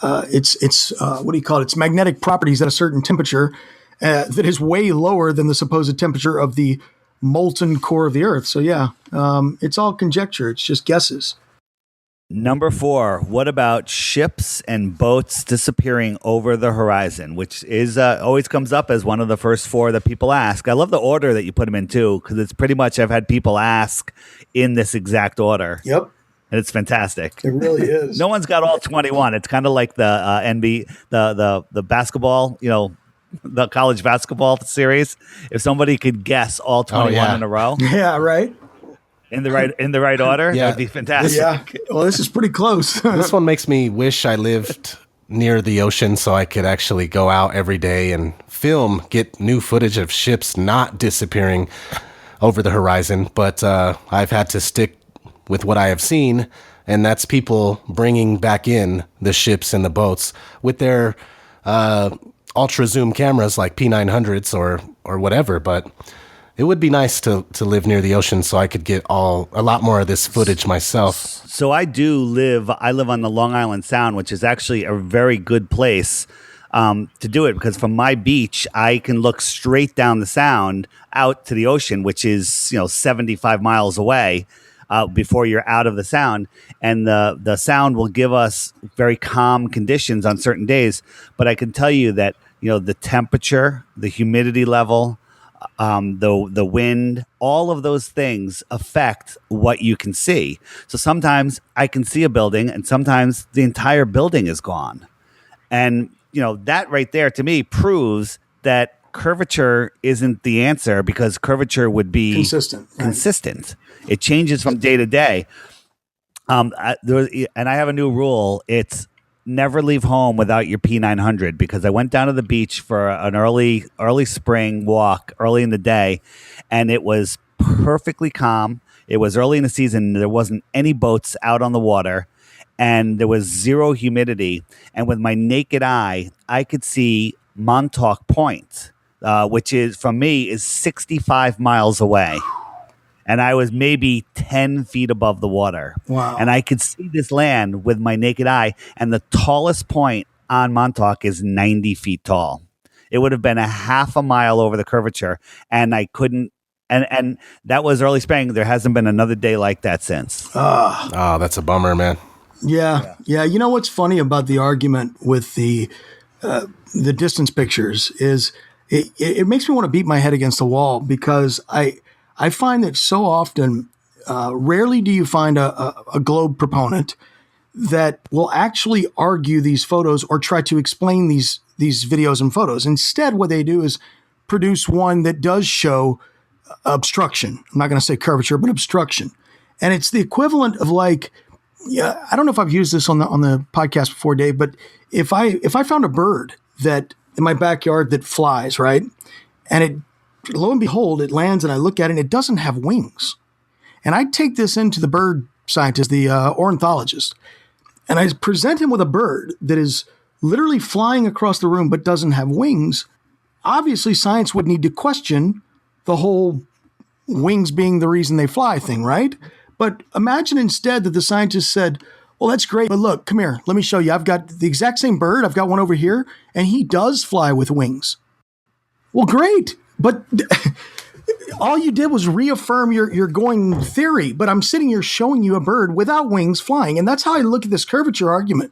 its magnetic properties at a certain temperature that is way lower than the supposed temperature of the molten core of the Earth. So it's all conjecture. It's just guesses. Number 4, what about ships and boats disappearing over the horizon, which is always comes up as one of the first 4 that people ask. I love the order that you put them in, too, because it's pretty much I've had people ask in this exact order. Yep. And it's fantastic. It really is. No one's got all 21. It's kind of like the the basketball, the college basketball series. If somebody could guess all 21 in a row. Yeah, right. In the right order, that would be fantastic. Yeah. Well, this is pretty close. This one makes me wish I lived near the ocean so I could actually go out every day and get new footage of ships not disappearing over the horizon. But I've had to stick with what I have seen, and that's people bringing back in the ships and the boats with their ultra zoom cameras like P900s or whatever. But it would be nice to live near the ocean so I could get a lot more of this footage myself. So I live on the Long Island Sound, which is actually a very good place to do it, because from my beach, I can look straight down the Sound out to the ocean, which is 75 miles away before you're out of the Sound. And the Sound will give us very calm conditions on certain days. But I can tell you that the temperature, the humidity level, the wind, all of those things affect what you can see. So sometimes I can see a building, and sometimes the entire building is gone. And that right there to me proves that curvature isn't the answer, because curvature would be Consistent, right. consistent. It changes from day to day. And I have a new rule. It's never leave home without your P900, because I went down to the beach for an early spring walk early in the day, and it was perfectly calm. It was early in the season. There wasn't any boats out on the water, and there was zero humidity. And with my naked eye, I could see Montauk Point, which is, from me, is 65 miles away. And I was maybe 10 feet above the water. Wow. And I could see this land with my naked eye. And the tallest point on Montauk is 90 feet tall. It would have been a half a mile over the curvature. And I couldn't. And that was early spring. There hasn't been another day like that since. Oh, that's a bummer, man. Yeah. You know what's funny about the argument with the distance pictures is it makes me want to beat my head against the wall, because I find that so often, rarely do you find a globe proponent that will actually argue these photos or try to explain these videos and photos. Instead, what they do is produce one that does show obstruction. I'm not going to say curvature, but obstruction. And it's the equivalent of, like, I don't know if I've used this on the podcast before, Dave, but if I found a bird that in my backyard that flies, right, and it, lo and behold, it lands, and I look at it and it doesn't have wings. And I take this into the bird scientist, the ornithologist, and I present him with a bird that is literally flying across the room but doesn't have wings. Obviously, science would need to question the whole wings being the reason they fly thing, right? But imagine instead that the scientist said, well, that's great, but look, come here, let me show you. I've got the exact same bird. I've got one over here, and he does fly with wings. Well, great. But all you did was reaffirm your going theory. But I'm sitting here showing you a bird without wings flying. And that's how I look at this curvature argument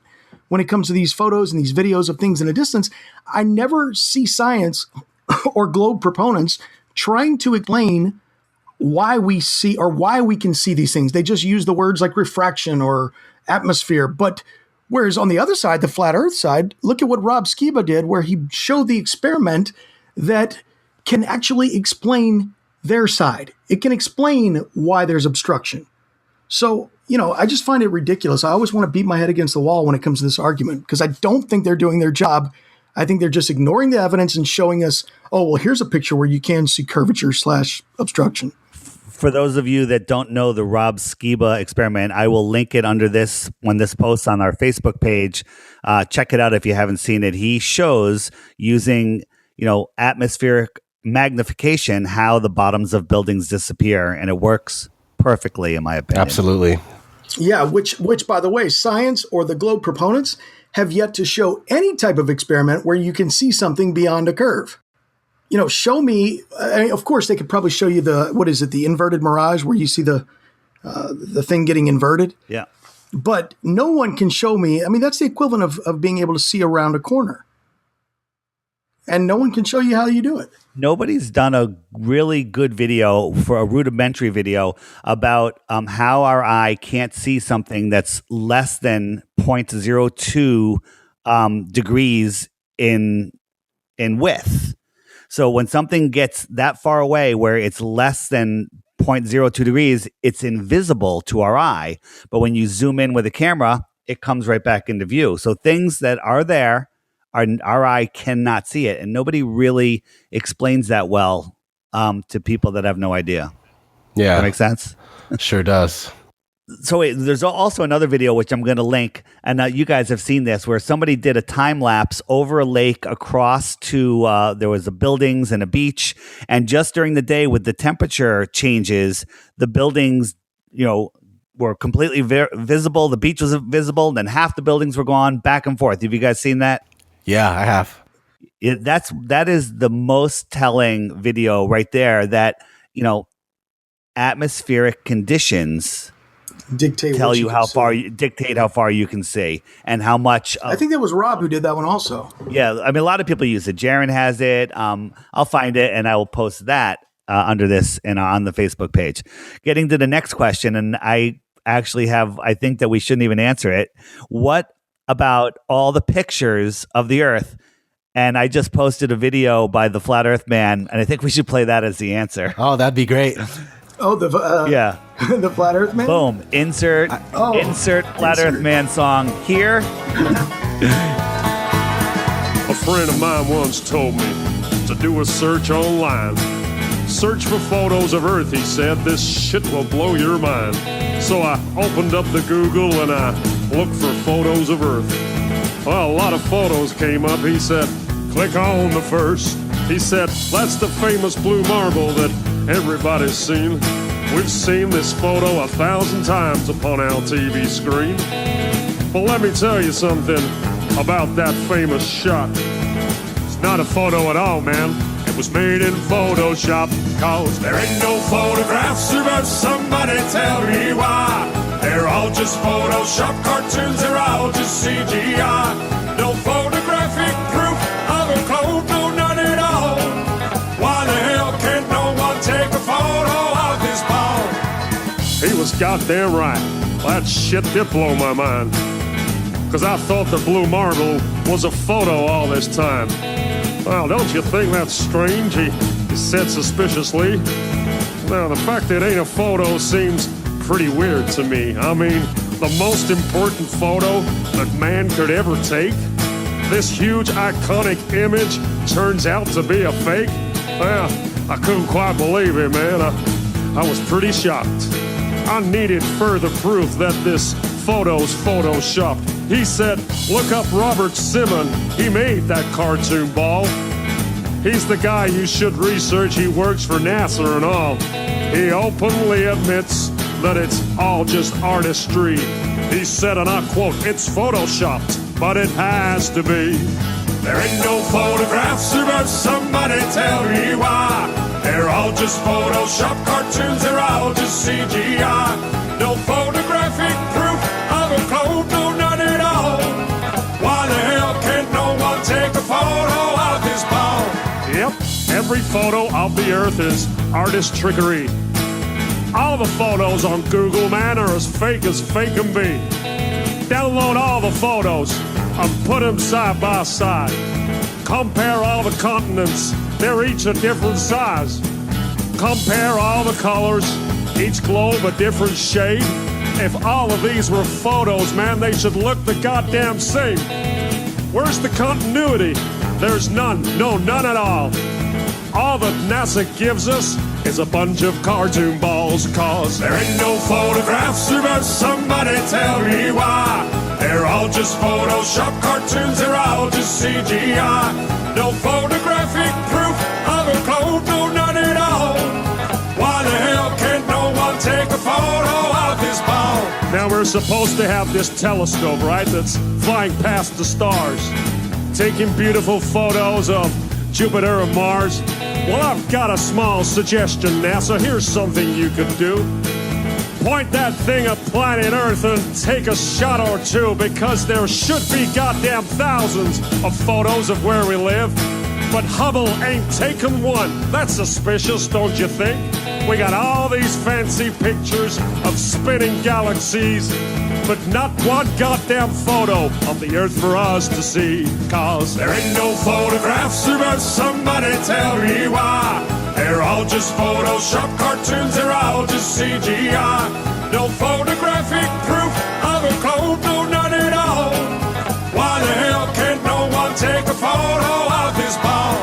when it comes to these photos and these videos of things in a distance. I never see science or globe proponents trying to explain why we see or why we can see these things. They just use the words like refraction or atmosphere. But whereas on the other side, the flat earth side, look at what Rob Skiba did, where he showed the experiment that can actually explain their side. It can explain why there's obstruction. So, I just find it ridiculous. I always want to beat my head against the wall when it comes to this argument, because I don't think they're doing their job. I think they're just ignoring the evidence and showing us, oh, well, here's a picture where you can see curvature / obstruction. For those of you that don't know the Rob Skiba experiment, I will link it under this when this posts on our Facebook page. Check it out if you haven't seen it. He shows using, atmospheric magnification how the bottoms of buildings disappear, and it works perfectly, in my opinion. Absolutely. Yeah, which by the way, science or the globe proponents have yet to show any type of experiment where you can see something beyond a curve. Show me. Of course, they could probably show you the inverted mirage, where you see the thing getting inverted. Yeah. But no one can show me. I mean, that's the equivalent of being able to see around a corner. And no one can show you how you do it. Nobody's done a really good video, for a rudimentary video, about how our eye can't see something that's less than 0.02 degrees in width. So when something gets that far away, where it's less than 0.02 degrees, it's invisible to our eye. But when you zoom in with a camera, it comes right back into view. So things that are there, our eye cannot see it. And nobody really explains that well to people that have no idea. Yeah. That makes sense? Sure does. So wait, there's also another video, which I'm going to link, and you guys have seen this, where somebody did a time lapse over a lake across to, there was the buildings and a beach, and just during the day with the temperature changes, the buildings, were completely visible, the beach was visible, then half the buildings were gone, back and forth. Have you guys seen that? Yeah, I have. That is the most telling video right there, that, atmospheric conditions dictate tell what you can how see. far you dictate how far you can see and how much. I think that was Rob who did that one also. Yeah, I mean, a lot of people use it. Jaron has it. I'll find it and I will post that under this and on the Facebook page. Getting to the next question, and I actually have. I think that we shouldn't even answer it. What about all the pictures of the Earth? And I just posted a video by the Flat Earth Man, and I think we should play that as the answer. Oh, that'd be great. Oh, Yeah. the Flat Earth Man? Boom. Insert Flat Earth Man song here. A friend of mine once told me to do a search online. Search for photos of Earth, he said. This shit will blow your mind. So I opened up the Google and I looked for photos of Earth. Well, a lot of photos came up. He said, click on the first. He said, that's the famous blue marble that everybody's seen. We've seen this photo 1,000 times upon our TV screen. Well, let me tell you something about that famous shot. It's not a photo at all, man. It was made in Photoshop. Cause there ain't no photographs, but somebody tell me why. They're all just Photoshop cartoons, they're all just CGI. No photographic proof of a code, no none at all. Why the hell can't no one take a photo of this ball? He was goddamn right. That shit did blow my mind. Cause I thought the blue marble was a photo all this time. Well, don't you think that's strange? He said suspiciously. Now, the fact that it ain't a photo seems pretty weird to me. I mean, the most important photo that man could ever take? This huge iconic image turns out to be a fake? Well, I couldn't quite believe it, man. I was pretty shocked. I needed further proof that this photo's photoshopped. He said, look up Robert Simon. He made that cartoon ball. He's the guy you should research. He works for NASA and all. He openly admits that it's all just artistry. He said, and I quote, it's photoshopped, but it has to be. There ain't no photographs, but somebody tell me why. They're all just Photoshop cartoons, they're all just CGI. No photographic proof of a code, no none at all. Why the hell can't no one take a photo of this ball? Yep, every photo of the Earth is artist trickery. All the photos on Google, man, are as fake can be. Download all the photos and put them side by side. Compare all the continents, they're each a different size. Compare all the colors, each globe a different shade. If all of these were photos, man, they should look the goddamn same. Where's the continuity? There's none, no, none at all. All that NASA gives us is a bunch of cartoon balls. Cause there ain't no photographs, but somebody tell me why. They're all just Photoshop cartoons, they're all just CGI. No photographic proof of a code, no none at all. Why the hell can't no one take a photo of this ball? Now we're supposed to have this telescope, right, that's flying past the stars, taking beautiful photos of Jupiter and Mars. Well, I've got a small suggestion, NASA. Here's something you could do. Point that thing at planet Earth and take a shot or two, because there should be goddamn thousands of photos of where we live. But Hubble ain't taken one. That's suspicious, don't you think? We got all these fancy pictures of spinning galaxies, but not one goddamn photo of the Earth for us to see. Cause there ain't no photographs, but somebody tell me why. They're all just Photoshop cartoons, they're all just CGI. No photographic proof of a code, no none at all. Why the hell can't no one take a photo of this ball?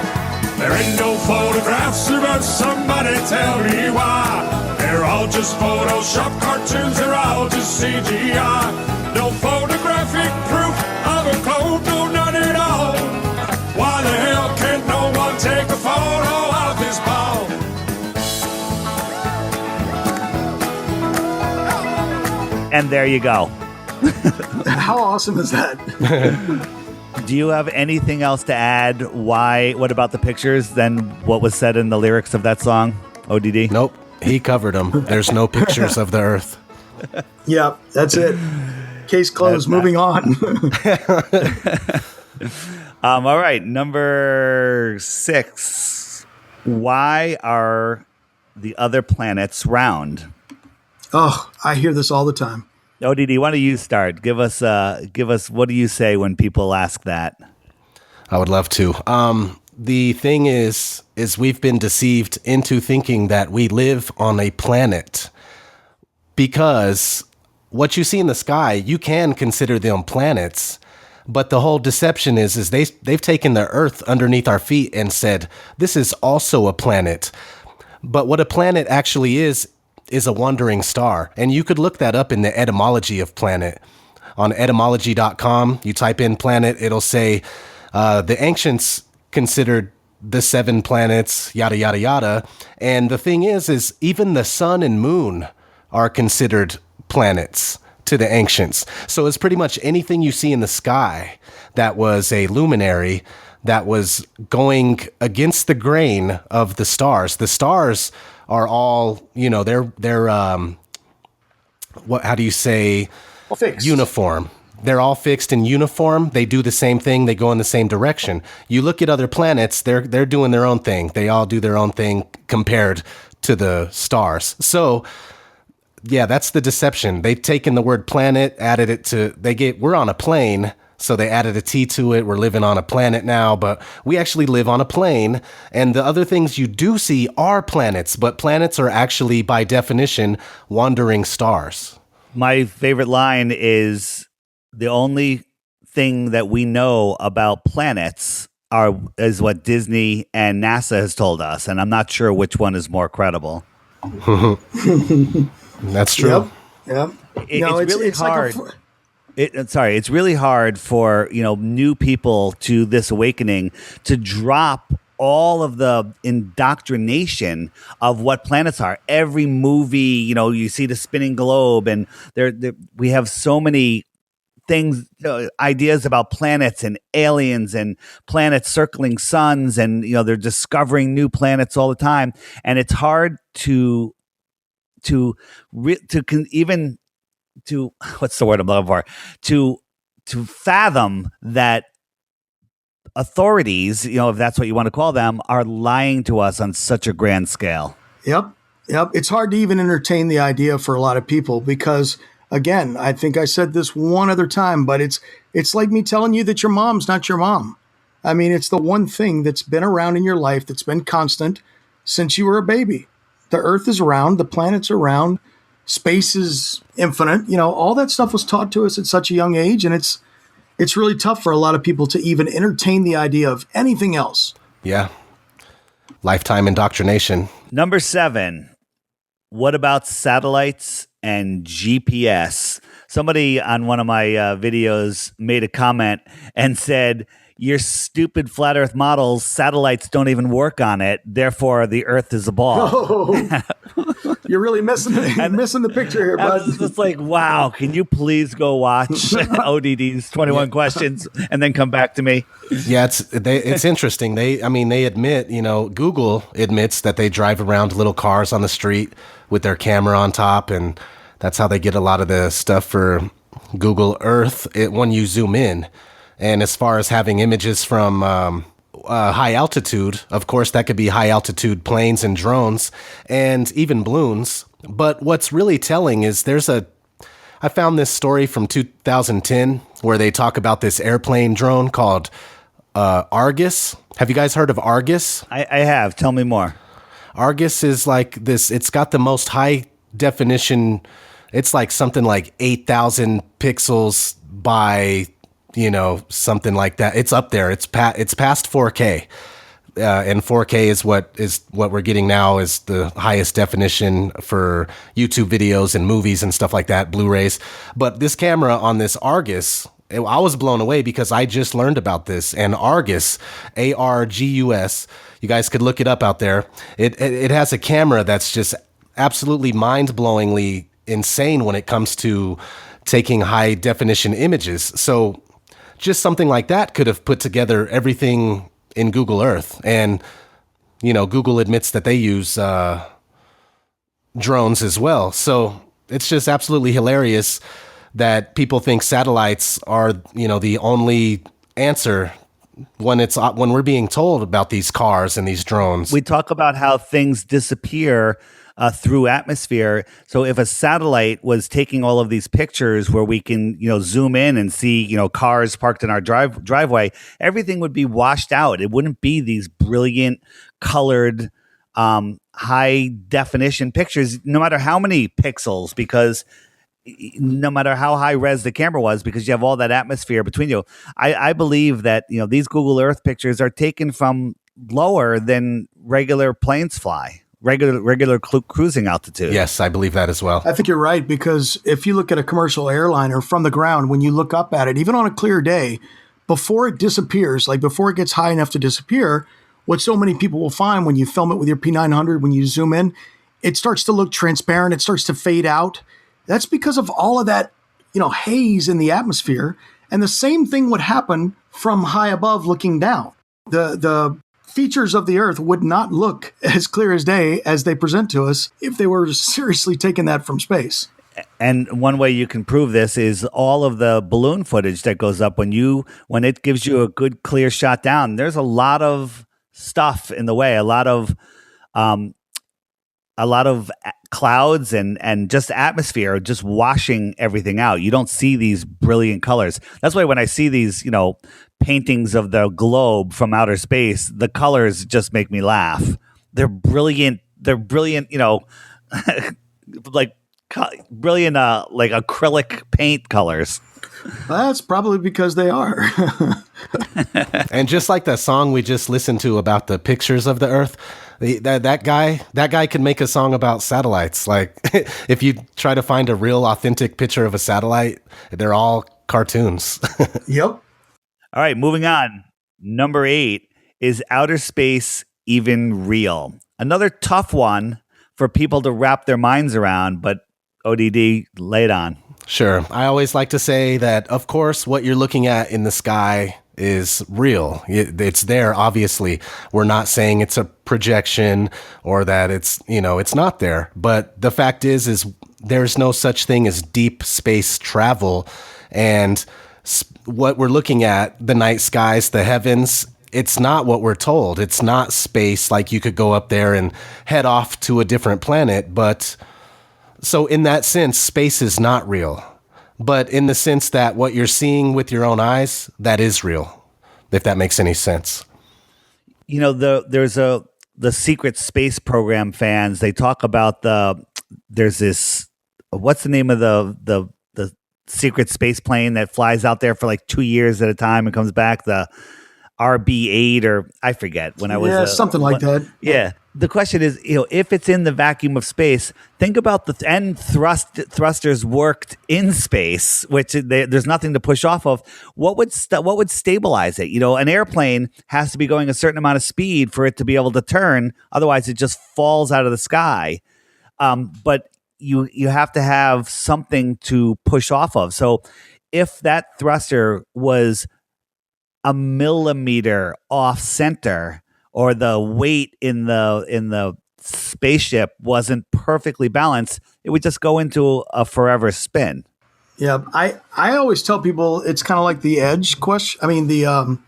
There ain't no photographs, but somebody tell me why. They're all just Photoshop cartoons, they're all just CGI. No photographic proof of a code, no none at all. Why the hell can't no one take a photo of this ball? And there you go. How awesome is that? Do you have anything else to add? What about the pictures than what was said in the lyrics of that song, ODD? Nope, he covered them. There's no pictures of the Earth. Yeah, that's it. Case closed. Moving on. All right, number 6. Why are the other planets round? Oh, I hear this all the time. O.D.D, why don't you start? Give us. What do you say when people ask that? I would love to. The thing is we've been deceived into thinking that we live on a planet, because what you see in the sky, you can consider them planets. But the whole deception is they've taken the Earth underneath our feet and said, this is also a planet. But what a planet actually is a wandering star. And you could look that up in the etymology of planet. On etymology.com, you type in planet, it'll say the ancients considered the 7 planets, yada, yada, yada. And the thing is even the sun and moon are considered planets to the ancients. So it's pretty much anything you see in the sky that was a luminary that was going against the grain of the stars. The stars are all, they're how do you say? Fixed. Uniform. They're all fixed in uniform. They do the same thing. They go in the same direction. You look at other planets, they're doing their own thing. They all do their own thing compared to the stars. So yeah, that's the deception. They've taken the word planet, added it to, we're on a plane, so they added a T to it. We're living on a planet now, but we actually live on a plane. And the other things you do see are planets, but planets are actually, by definition, wandering stars. My favorite line is, the only thing that we know about planets is what Disney and NASA has told us. And I'm not sure which one is more credible. That's true. Yep. It's really hard. It's really hard for new people to this awakening to drop all of the indoctrination of what planets are. Every movie, you see the spinning globe, and we have so many things, ideas about planets and aliens and planets circling suns, and they're discovering new planets all the time, and it's hard to what's the word I'm looking for? To fathom that authorities, if that's what you want to call them, are lying to us on such a grand scale. Yep. It's hard to even entertain the idea for a lot of people because, again, I think I said this one other time, but it's like me telling you that your mom's not your mom. I mean, it's the one thing that's been around in your life that's been constant since you were a baby. The Earth is round, the planets are round, space is infinite. All that stuff was taught to us at such a young age, and it's really tough for a lot of people to even entertain the idea of anything else. Yeah. Lifetime indoctrination. Number 7. What about satellites and GPS? Somebody on one of my videos made a comment and said, your stupid flat Earth models, satellites don't even work on it. Therefore, the Earth is a ball. Oh, you're really missing the picture here, bud. It's just like, wow, can you please go watch O.D.D's 21 questions and then come back to me? Yeah, it's interesting. They admit, Google admits that they drive around little cars on the street with their camera on top, and that's how they get a lot of the stuff for Google Earth when you zoom in. And as far as having images from high altitude, of course, that could be high altitude planes and drones and even balloons. But what's really telling is I found this story from 2010 where they talk about this airplane drone called Argus. Have you guys heard of Argus? I have. Tell me more. Argus is like this. It's got the most high definition. It's like something like 8,000 pixels by something like that. It's up there. It's past 4K, and 4K is what we're getting now is the highest definition for YouTube videos and movies and stuff like that, Blu-rays. But this camera on this Argus, I was blown away because I just learned about this. And Argus, Argus, you guys could look it up out there. It has a camera that's just absolutely mind-blowingly insane when it comes to taking high definition images. So just something like that could have put together everything in Google Earth. And, Google admits that they use drones as well. So it's just absolutely hilarious that people think satellites are, the only answer when we're being told about these cars and these drones. We talk about how things disappear through atmosphere. So if a satellite was taking all of these pictures where we can, zoom in and see, cars parked in our driveway, everything would be washed out. It wouldn't be these brilliant colored, high definition pictures, no matter how many pixels, because no matter how high res the camera was, because you have all that atmosphere between you. I believe that, these Google Earth pictures are taken from lower than regular planes fly, regular cruising altitude. Yes, I believe that as well. I think you're right, because if you look at a commercial airliner from the ground, when you look up at it, even on a clear day, before it disappears, like before it gets high enough to disappear, what so many people will find when you film it with your P900, when you zoom in, it starts to look transparent. It starts to fade out. That's because of all of that, haze in the atmosphere. And the same thing would happen from high above looking down. The features of the Earth would not look as clear as day as they present to us if they were seriously taking that from space. And one way you can prove this is all of the balloon footage that goes up when it gives you a good clear shot down. There's a lot of stuff in the way, a lot of clouds and just atmosphere just washing everything out. You don't see these brilliant colors. That's why when I see these, paintings of the globe from outer space, the colors just make me laugh. They're brilliant. They're brilliant, like brilliant, like acrylic paint colors. That's probably because they are. And just like the song we just listened to about the pictures of the Earth, that guy can make a song about satellites. Like if you try to find a real authentic picture of a satellite, they're all cartoons. Yep. All right, moving on. Number 8, is outer space even real? Another tough one for people to wrap their minds around, but ODD, lay it on. Sure. I always like to say that, of course, what you're looking at in the sky is real. It's there, obviously. We're not saying it's a projection or that it's not there. But the fact is there's no such thing as deep space travel. And what we're looking at, the night skies, the heavens, it's not what we're told. It's not space like you could go up there and head off to a different planet. But so in that sense, space is not real. But in the sense that what you're seeing with your own eyes, that is real, if that makes any sense. There's the secret space program fans, they talk about there's this, what's the name of the secret space plane that flies out there for like 2 years at a time and comes back, the RB-8, or I forget when I was something like that. Yeah. The question is, if it's in the vacuum of space, think about the end thrusters worked in space, which there's nothing to push off of. What would stabilize it? An airplane has to be going a certain amount of speed for it to be able to turn. Otherwise, it just falls out of the sky. But you have to have something to push off of. So if that thruster was a millimeter off center, or the weight in the spaceship wasn't perfectly balanced, it would just go into a forever spin. Yeah, I always tell people it's kind of like the edge question. I mean, the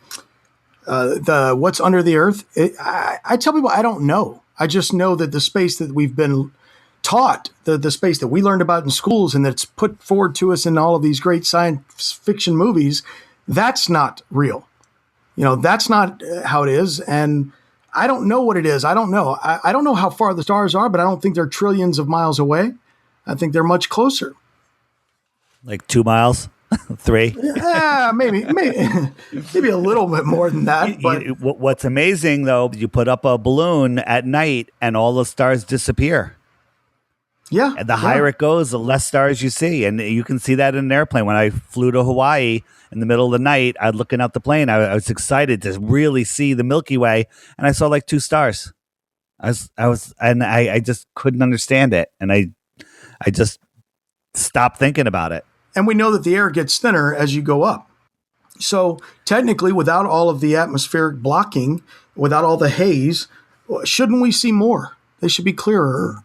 what's under the Earth. I tell people I don't know. I just know that the space that we've been taught, the space that we learned about in schools and that's put forward to us in all of these great science fiction movies, that's not real. That's not how it is. And I don't know what it is. I don't know. I don't know how far the stars are, but I don't think they're trillions of miles away. I think they're much closer. Like 2 miles? 3? Yeah, maybe a little bit more than that. But what's amazing, though, you put up a balloon at night and all the stars disappear. Yeah. And the higher it goes, the less stars you see. And you can see that in an airplane. When I flew to Hawaii in the middle of the night, I was looking out the plane. I was excited to really see the Milky Way. And I saw like 2 stars. I just couldn't understand it. And I just stopped thinking about it. And we know that the air gets thinner as you go up. So technically, without all of the atmospheric blocking, without all the haze, shouldn't we see more? They should be clearer.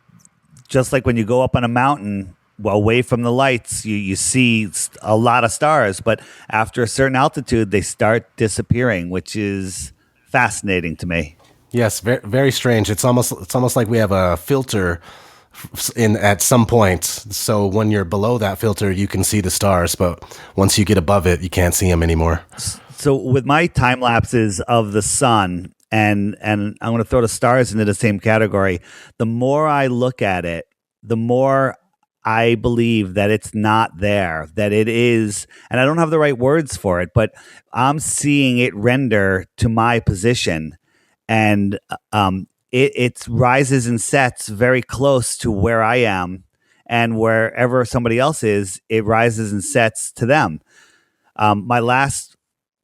Just like when you go up on a mountain, away from the lights, you see a lot of stars, but after a certain altitude, they start disappearing, which is fascinating to me. Yes, very, very strange. It's almost like we have a filter in at some point. So when you're below that filter, you can see the stars, but once you get above it, you can't see them anymore. So with my time lapses of the sun, and I'm going to throw the stars into the same category, the more I look at it, the more I believe that it's not there, that it is, and I don't have the right words for it, but I'm seeing it render to my position, and it rises and sets very close to where I am, and wherever somebody else is, it rises and sets to them. My last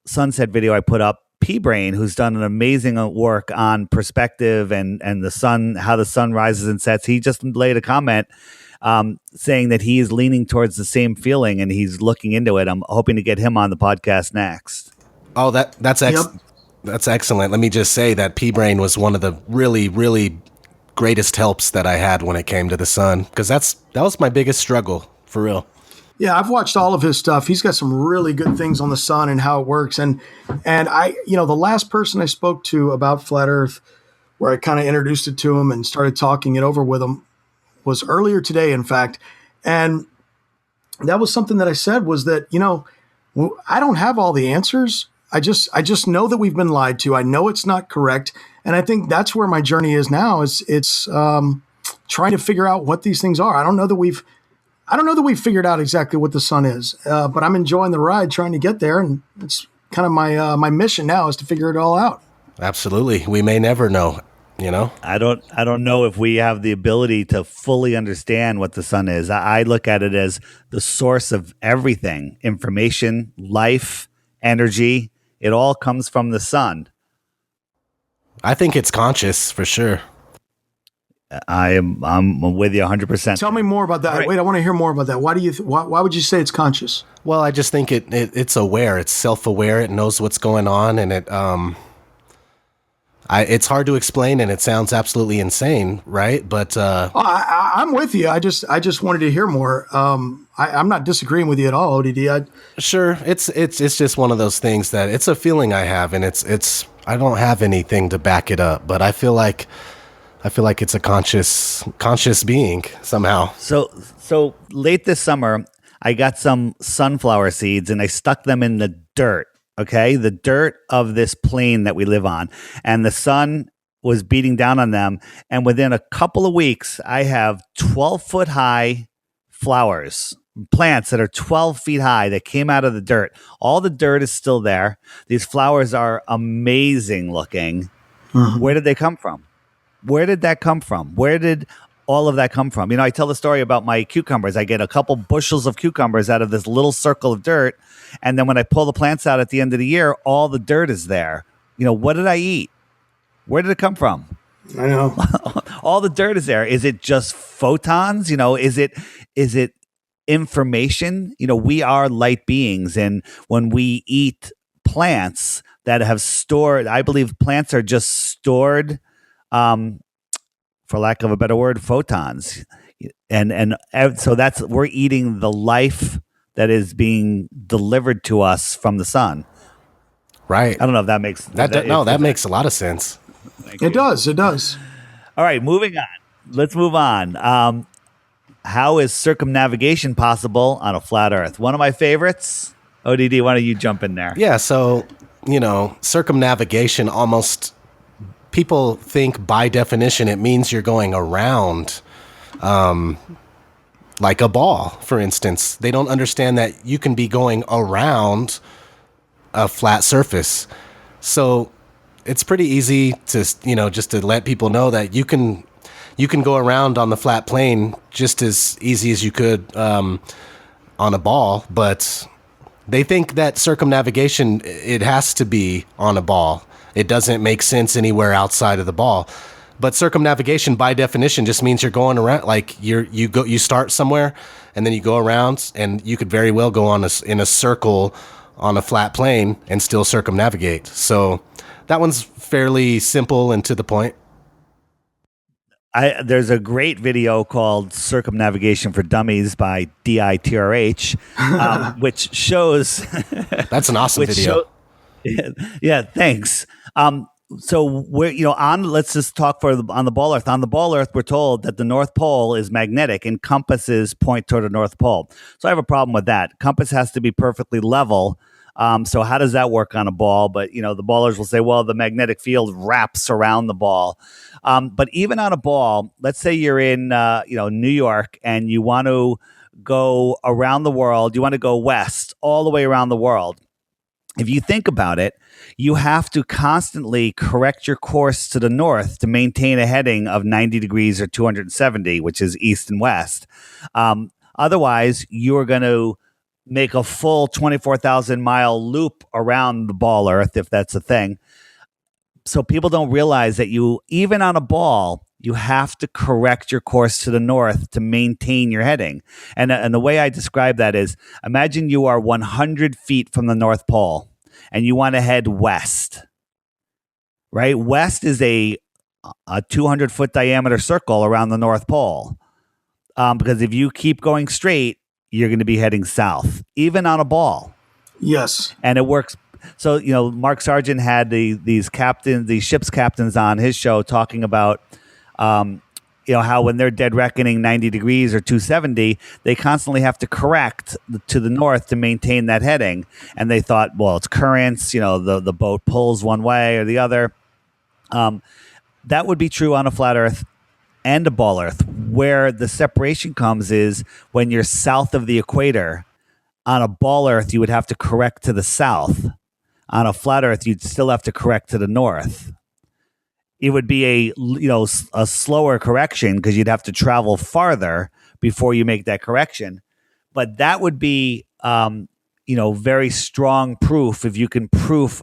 sunset video I put up, P-Brain, who's done an amazing work on perspective and the sun, how the sun rises and sets. He just laid a comment saying that he is leaning towards the same feeling and he's looking into it. I'm hoping to get him on the podcast next. Oh, that's excellent. Let me just say that P-Brain was one of the really, really greatest helps that I had when it came to the sun, because that was my biggest struggle, for real. Yeah, I've watched all of his stuff. He's got some really good things on the sun and how it works. And I, the last person I spoke to about Flat Earth, where I kind of introduced it to him and started talking it over with him, was earlier today, in fact. And that was something that I said was that, I don't have all the answers. I just know that we've been lied to. I know it's not correct. And I think that's where my journey is now, it's trying to figure out what these things are. I don't know that we've figured out exactly what the sun is, but I'm enjoying the ride, trying to get there, and it's kind of my mission now is to figure it all out. Absolutely, we may never know. I don't know if we have the ability to fully understand what the sun is. I look at it as the source of everything: information, life, energy. It all comes from the sun. I think it's conscious for sure. I'm with you 100%. Tell me more about that. Right. Wait, I want to hear more about that. Why would you say it's conscious? Well, I just think it's aware. It's self-aware. It knows what's going on, and it's hard to explain, and it sounds absolutely insane, right? But I'm with you. I just wanted to hear more. I'm not disagreeing with you at all, ODD. Sure, it's just one of those things that it's a feeling I have, and it's I don't have anything to back it up, but I feel like it's a conscious being somehow. So late this summer, I got some sunflower seeds and I stuck them in the dirt. Okay, the dirt of this plain that we live on, and the sun was beating down on them. And within a couple of weeks, I have 12-foot high plants that are 12 feet high that came out of the dirt. All the dirt is still there. These flowers are amazing looking. Mm-hmm. Where did they come from? Where did that come from? Where did all of that come from? I tell the story about my cucumbers. I get a couple bushels of cucumbers out of this little circle of dirt. And then when I pull the plants out at the end of the year, all the dirt is there. What did I eat? Where did it come from? I know. All the dirt is there. Is it just photons? Is it information? We are light beings. And when we eat plants that have stored, I believe plants are just stored, for lack of a better word, photons. And so we're eating the life that is being delivered to us from the sun. Right. I don't know if that makes that makes a lot of sense. It does. All right, moving on. Let's move on. How is circumnavigation possible on a flat Earth? One of my favorites. ODD, why don't you jump in there? Yeah, so, circumnavigation, almost people think by definition it means you're going around like a ball, for instance. They don't understand that you can be going around a flat surface. So it's pretty easy to, just to let people know that you can go around on the flat plane just as easy as you could on a ball, but they think that circumnavigation, it has to be on a ball. It doesn't make sense anywhere outside of the ball. But circumnavigation, by definition, just means you're going around. Like you start somewhere, and then you go around, and you could very well go in a circle on a flat plane and still circumnavigate. So that one's fairly simple and to the point. There's a great video called Circumnavigation for Dummies by DITRH, which shows That's an awesome video. Yeah, thanks. So we're let's just talk on the ball Earth. On the ball Earth, we're told that the North Pole is magnetic and compasses point toward the North Pole. So I have a problem with that. Compass has to be perfectly level. So how does that work on a ball? But the ballers will say, well, the magnetic field wraps around the ball. But even on a ball, let's say you're in New York and you want to go around the world. You want to go west all the way around the world. If you think about it, you have to constantly correct your course to the north to maintain a heading of 90 degrees or 270, which is east and west. Otherwise, you're going to make a full 24,000-mile loop around the ball Earth, if that's a thing. So people don't realize that even on a ball, you have to correct your course to the north to maintain your heading. And the way I describe that is, imagine you are 100 feet from the North Pole and you want to head west, right? West is a 200-foot diameter circle around the North Pole. Because if you keep going straight, you're going to be heading south, even on a ball. Yes. And it works. So, Mark Sargent had these ship's captains on his show talking about, how when they're dead reckoning 90 degrees or 270, they constantly have to correct to the north to maintain that heading. And they thought, well, it's currents, the boat pulls one way or the other. That would be true on a flat Earth and a ball Earth. Where the separation comes is when you're south of the equator. On a ball Earth, you would have to correct to the south. On a flat Earth, you'd still have to correct to the north. It would be a slower correction because you'd have to travel farther before you make that correction. But that would be, very strong proof if you can prove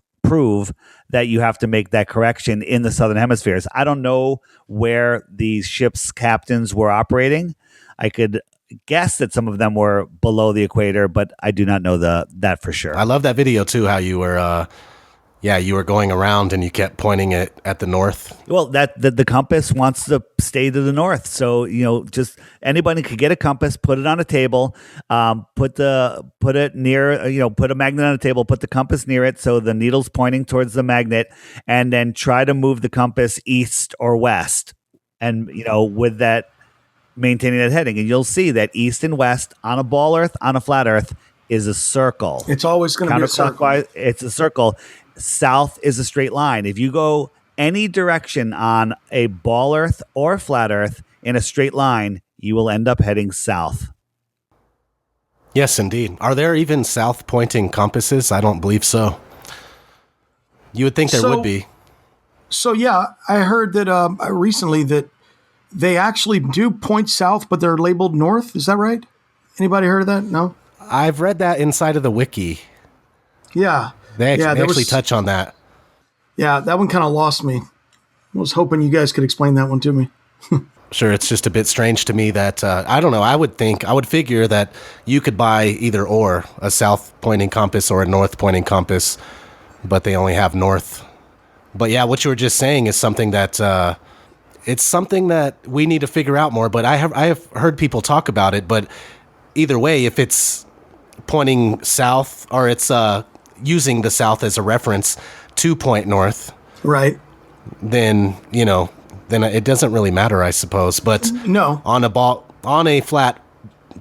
that you have to make that correction in the southern hemispheres. I don't know where these ships' captains were operating. I could guess that some of them were below the equator, but I do not know that for sure. I love that video too, how you were you were going around and you kept pointing it at the north. Well, the compass wants to stay to the north. So, just anybody could get a compass, put it on a table, put it near, put a magnet on a table, put the compass near it so the needle's pointing towards the magnet, and then try to move the compass east or west. And, with that, maintaining that heading. And you'll see that east and west on a ball Earth, on a flat Earth, is a circle. It's always going to be a circle. It's a circle. South is a straight line. If you go any direction on a ball Earth or flat Earth in a straight line, you will end up heading south. Yes, indeed. Are there even south-pointing compasses? I don't believe so. You would think there would be. So, yeah, I heard that recently that they actually do point south, but they're labeled north. Is that right? Anybody heard of that? No? I've read that inside of the wiki. Yeah. They actually touch on that. Yeah, that one kind of lost me. I was hoping you guys could explain that one to me. Sure, it's just a bit strange to me that, I don't know, I would figure that you could buy either or, a south-pointing compass or a north-pointing compass, but they only have north. But yeah, what you were just saying is something that, it's something that we need to figure out more, but I have heard people talk about it, but either way, if it's pointing south or it's using the south as a reference to point north, right? Then it doesn't really matter, I suppose. But no, on a flat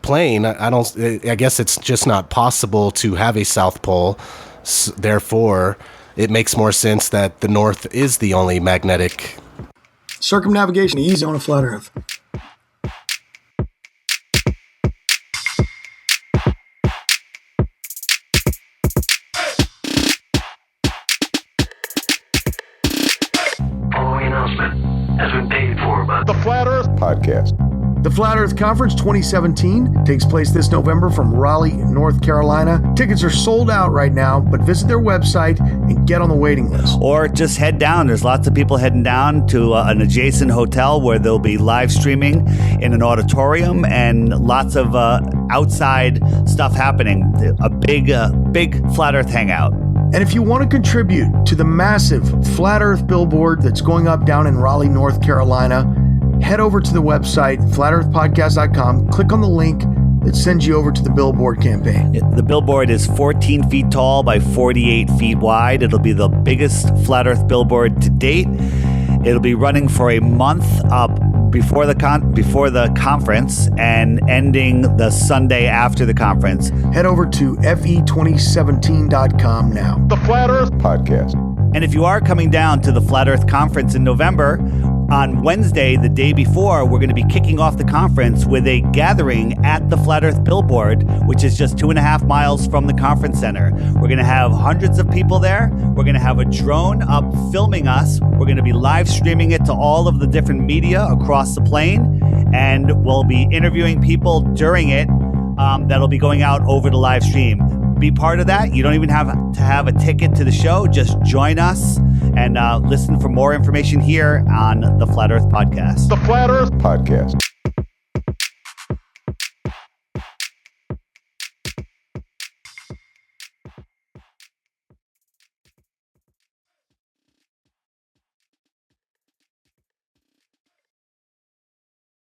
plane, I guess it's just not possible to have a south pole. Therefore, it makes more sense that the north is the only magnetic. Circumnavigation easy on a flat Earth. Has been paid for by the Flat Earth Podcast. The Flat Earth Conference 2017 takes place this November from Raleigh, North Carolina. Tickets are sold out right now, but visit their website and get on the waiting list. Or just head down. There's lots of people heading down to an adjacent hotel where they'll be live streaming in an auditorium and lots of outside stuff happening. A big Flat Earth hangout. And if you want to contribute to the massive Flat Earth billboard that's going up down in Raleigh, North Carolina, head over to the website, flatearthpodcast.com, click on the link that sends you over to the billboard campaign. The billboard is 14 feet tall by 48 feet wide. It'll be the biggest Flat Earth billboard to date. It'll be running for a month before the conference and ending the Sunday after the conference. Head over to fe2017.com now. The Flat Earth Podcast. And if you are coming down to the Flat Earth Conference in November, on Wednesday, the day before, we're going to be kicking off the conference with a gathering at the Flat Earth Billboard, which is just 2.5 miles from the conference center. We're going to have hundreds of people there. We're going to have a drone up filming us. We're going to be live streaming it to all of the different media across the plane, and we'll be interviewing people during it that'll be going out over the live stream. Be part of that. You don't even have to have a ticket to the show. Just join us and listen for more information here on the Flat Earth Podcast. The Flat Earth Podcast.